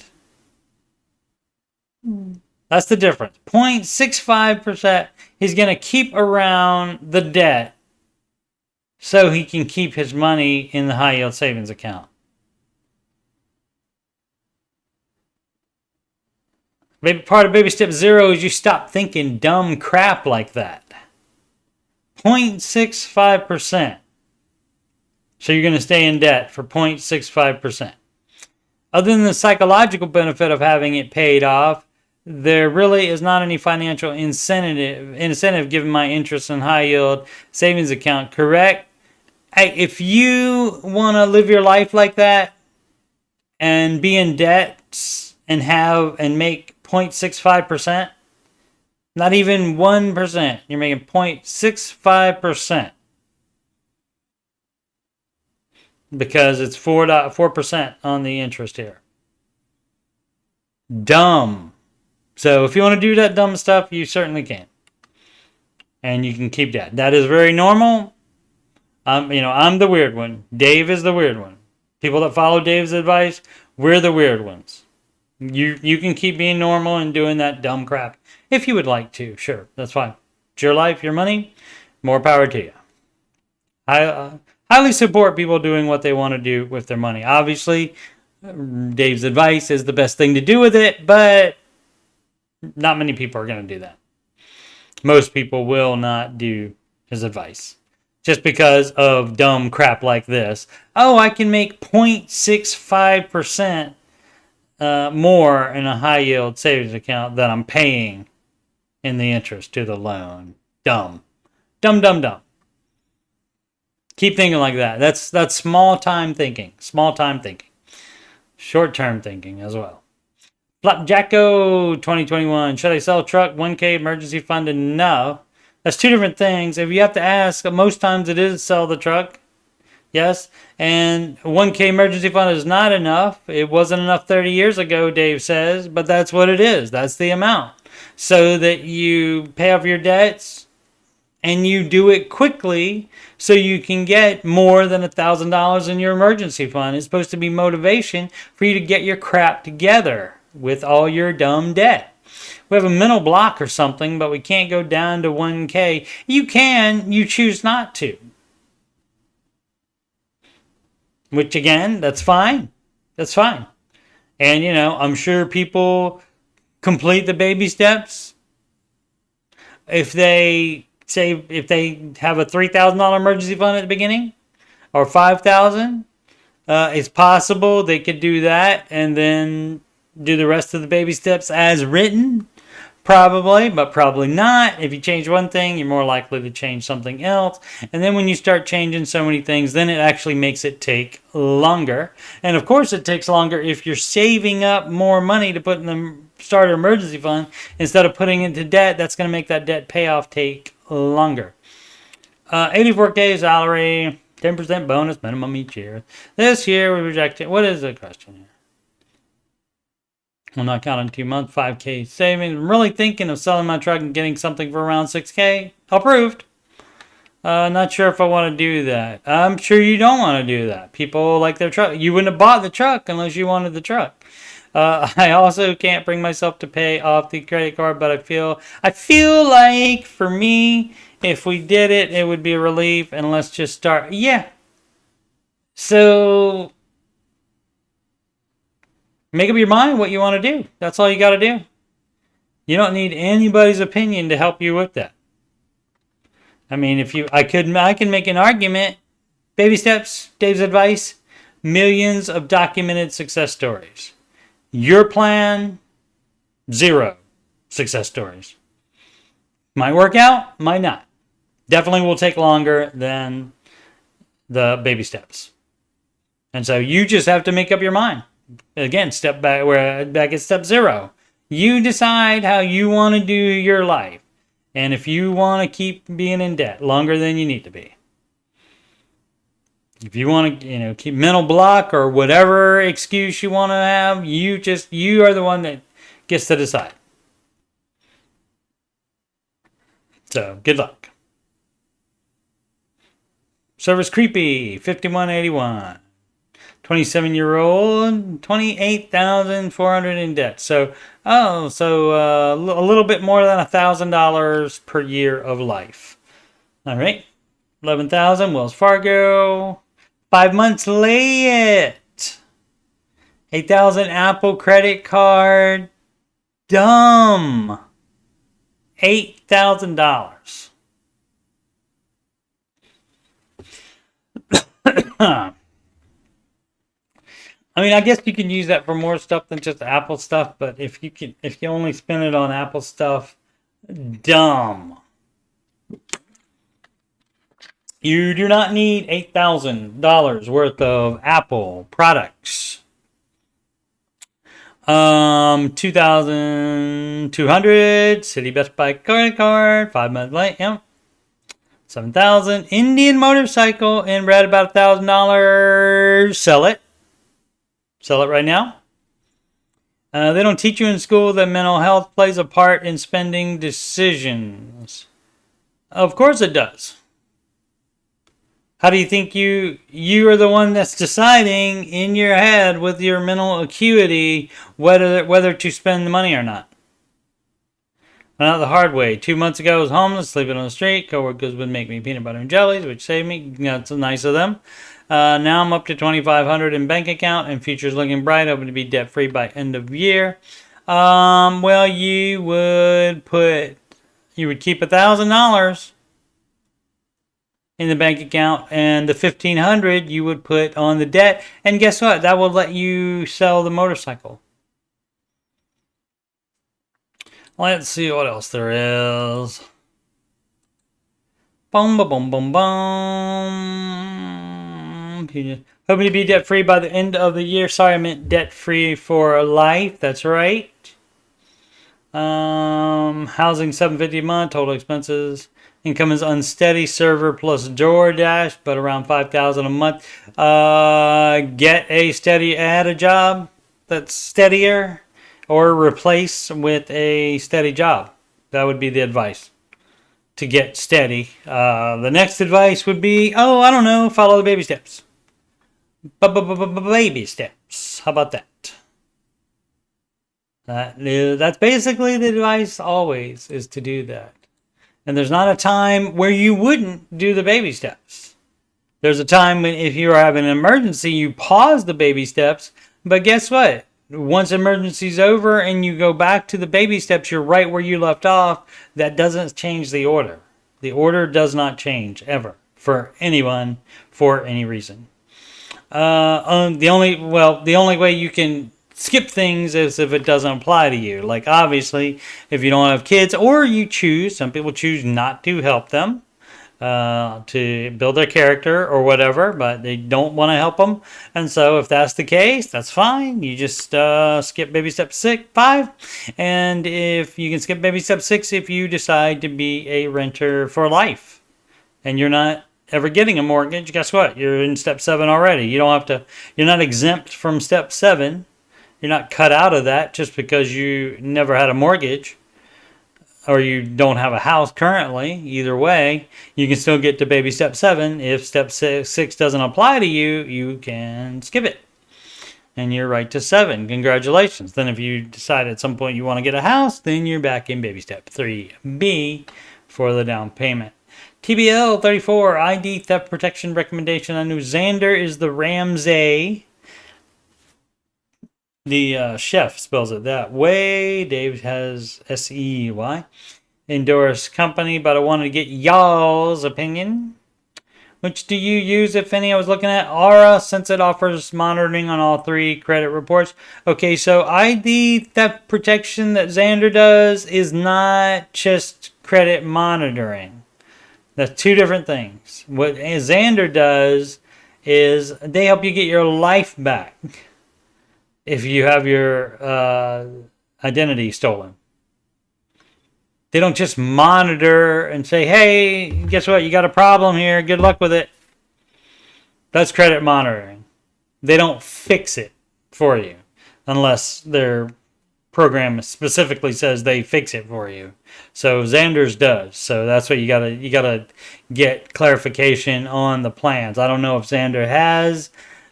that's the difference. 0.65%, he's going to keep around the debt so he can keep his money in the high yield savings account. Part of baby step 0 is you stop thinking dumb crap like that. 0.65%. So you're going to stay in debt for 0.65%. Other than the psychological benefit of having it paid off, there really is not any financial incentive given my interest in high yield savings account, correct? Hey, if you want to live your life like that and be in debt and make 0.65%, not even 1%, you're making 0.65% because it's 4% on the interest here. Dumb. So if you want to do that dumb stuff, you certainly can. And you can keep that. That is very normal. I'm the weird one. Dave is the weird one. People that follow Dave's advice, we're the weird ones. You can keep being normal and doing that dumb crap if you would like to. Sure, that's fine. It's your life, your money. More power to you. I highly support people doing what they want to do with their money. Obviously, Dave's advice is the best thing to do with it, but not many people are going to do that. Most people will not do his advice just because of dumb crap like this. Oh, I can make 0.65% more in a high yield savings account than I'm paying in the interest to the loan. Dumb. Dumb. Keep thinking like that. That's small time thinking. Short-term thinking as well. Flapjacko 2021. Should I sell truck? 1K emergency fund enough? That's two different things. If you have to ask, most times it is sell the truck. Yes. And 1K emergency fund is not enough. It wasn't enough 30 years ago, Dave says, but that's what it is. That's the amount. so that you pay off your debts and you do it quickly so you can get more than $1,000 in your emergency fund. It's supposed to be motivation for you to get your crap together with all your dumb debt. We have a mental block or something, but we can't go down to 1K. You can, you choose not to. Which again, that's fine. That's fine. And you know, I'm sure people complete the baby steps. If they have a $3,000 emergency fund at the beginning, or $5,000, it's possible they could do that and then do the rest of the baby steps as written. Probably, but probably not. If you change one thing, you're more likely to change something else. And then when you start changing so many things, then it actually makes it take longer. And of course it takes longer if you're saving up more money to put in the starter emergency fund instead of putting into debt. That's going to make that debt payoff take longer. 84K salary, 10% bonus minimum each year. This year we rejected. What is the question here? I'm not counting 2 months, 5K savings. I'm really thinking of selling my truck and getting something for around 6K. Approved. Not sure if I want to do that. I'm sure you don't want to do that. People like their truck. You wouldn't have bought the truck unless you wanted the truck. I also can't bring myself to pay off the credit card, but I feel like for me, if we did it, it would be a relief. And let's just start. Yeah. So make up your mind what you want to do. That's all you got to do. You don't need anybody's opinion to help you with that. I mean, I can make an argument. Baby steps, Dave's advice, millions of documented success stories. Your plan, 0 success stories. Might work out, might not. Definitely will take longer than the baby steps. And so you just have to make up your mind. Again, back at step 0. You decide how you want to do your life. And if you want to keep being in debt longer than you need to be. If you want to, keep mental block or whatever excuse you want to have, you are the one that gets to decide. So, good luck. Service creepy, 5181. 27-year-old, $28,400 in debt. So a little bit more than $1,000 per year of life. All right, 11,000 Wells Fargo. 5 months late. 8,000 Apple credit card. Dumb. $8,000. I mean, I guess you can use that for more stuff than just Apple stuff, but if you only spend it on Apple stuff, dumb. You do not need $8,000 worth of Apple products. 2,200 City Best Buy credit card, 5 months late. Yep. 7,000 Indian motorcycle and right about $1,000. Sell it. Sell it right now. They don't teach you in school that mental health plays a part in spending decisions. Of course it does. How do you think you are the one that's deciding in your head with your mental acuity whether to spend the money or not? Went out the hard way. 2 months ago I was homeless, sleeping on the street. Coworkers would make me peanut butter and jellies, which saved me. That's nice of them. Now I'm up to $2,500 in bank account and future's looking bright, hoping to be debt free by end of year. Well, you would keep $1,000 in the bank account, and the $1,500 you would put on the debt, and guess what? That will let you sell the motorcycle. Let's see what else there is. Boom, boom, boom, boom, boom. Hoping to be debt free by the end of the year. Sorry, I meant debt free for life. That's right. Housing $750 a month. Total expenses. Income is unsteady. Server plus DoorDash, but around $5,000 a month. Get a job that's steadier. or replace with a steady job. That would be the advice to get steady. The next advice would be, oh, I don't know, follow the baby steps. Baby steps. How about that? That's basically the advice always, is to do that. And there's not a time where you wouldn't do the baby steps. There's a time when if you are having an emergency, you pause the baby steps. But guess what? Once emergency's over and you go back to the baby steps, you're right where you left off. That doesn't change the order. The order does not change ever for anyone for any reason. The only way you can skip things is if it doesn't apply to you. Like obviously, if you don't have kids or you choose, some people choose not to help them to build their character or whatever, but they don't want to help them. And so if that's the case, that's fine. You just skip baby step 5. And if you can skip baby step 6 if you decide to be a renter for life and you're not ever getting a mortgage, guess what? You're in step 7 already. You don't have to, you're not exempt from step 7. You're not cut out of that just because you never had a mortgage or you don't have a house currently. Either way, you can still get to baby step 7. If step 6 doesn't apply to you, you can skip it. And you're right to 7. Congratulations. Then if you decide at some point you want to get a house, then you're back in baby step 3B for the down payment. TBL 34, ID theft protection recommendation. I knew Xander is the Ramsey. The chef spells it that way. Dave has SEY. Endorsed company, but I wanted to get y'all's opinion. Which do you use, if any? I was looking at Aura, since it offers monitoring on all 3 credit reports. Okay, so ID theft protection that Xander does is not just credit monitoring. That's 2 different things. What Xander does is they help you get your life back if you have your identity stolen. They don't just monitor and say, hey, guess what? You got a problem here. Good luck with it. That's credit monitoring. They don't fix it for you unless their program specifically says they fix it for you. So Xander's does. So that's what you gotta get clarification on the plans. I don't know if Xander has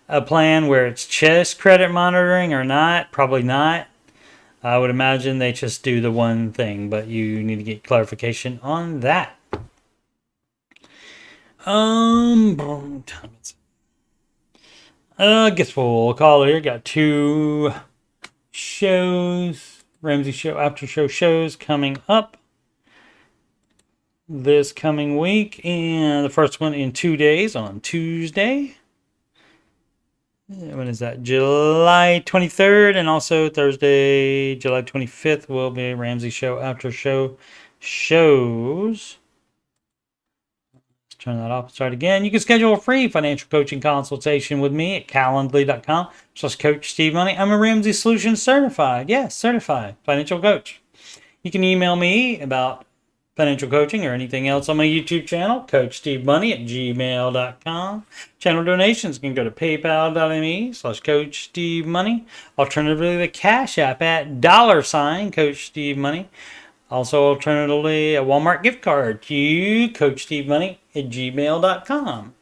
a plan where it's just credit monitoring or not. Probably not. I would imagine they just do the one thing, but you need to get clarification on that. I guess we'll call here. Got 2 shows, Ramsey show, after show shows coming up this coming week, and the first one in 2 days on Tuesday. When is that? July 23rd, and also Thursday, July 25th will be a Ramsey show after show shows. Let's turn that off and start again. You can schedule a free financial coaching consultation with me at calendly.com/coachstevemoney. I'm a Ramsey Solutions certified financial coach. You can email me about financial coaching or anything else on my YouTube channel, coachstevemoney@gmail.com. Channel donations can go to paypal.me/coachstevemoney. Alternatively, the Cash App at $CoachSteveMoney. Also, alternatively, a Walmart gift card to coachstevemoney@gmail.com.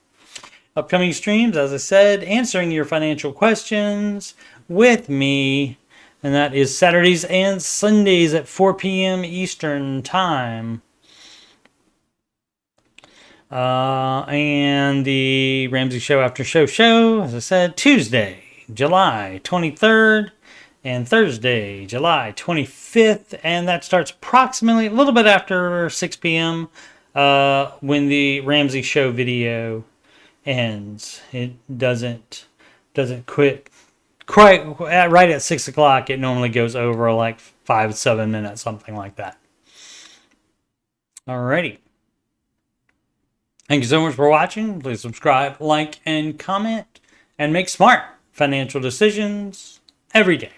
Upcoming streams, as I said, answering your financial questions with me. And that is Saturdays and Sundays at 4 p.m. Eastern Time. And the Ramsey Show After Show, as I said, Tuesday, July 23rd, and Thursday, July 25th. And that starts approximately a little bit after 6 p.m. When the Ramsey Show video ends. It doesn't quit quite right at 6 o'clock. It normally goes over like 5-7 minutes, something like that. Alrighty. Thank you so much for watching. Please subscribe, like, and comment, and make smart financial decisions every day.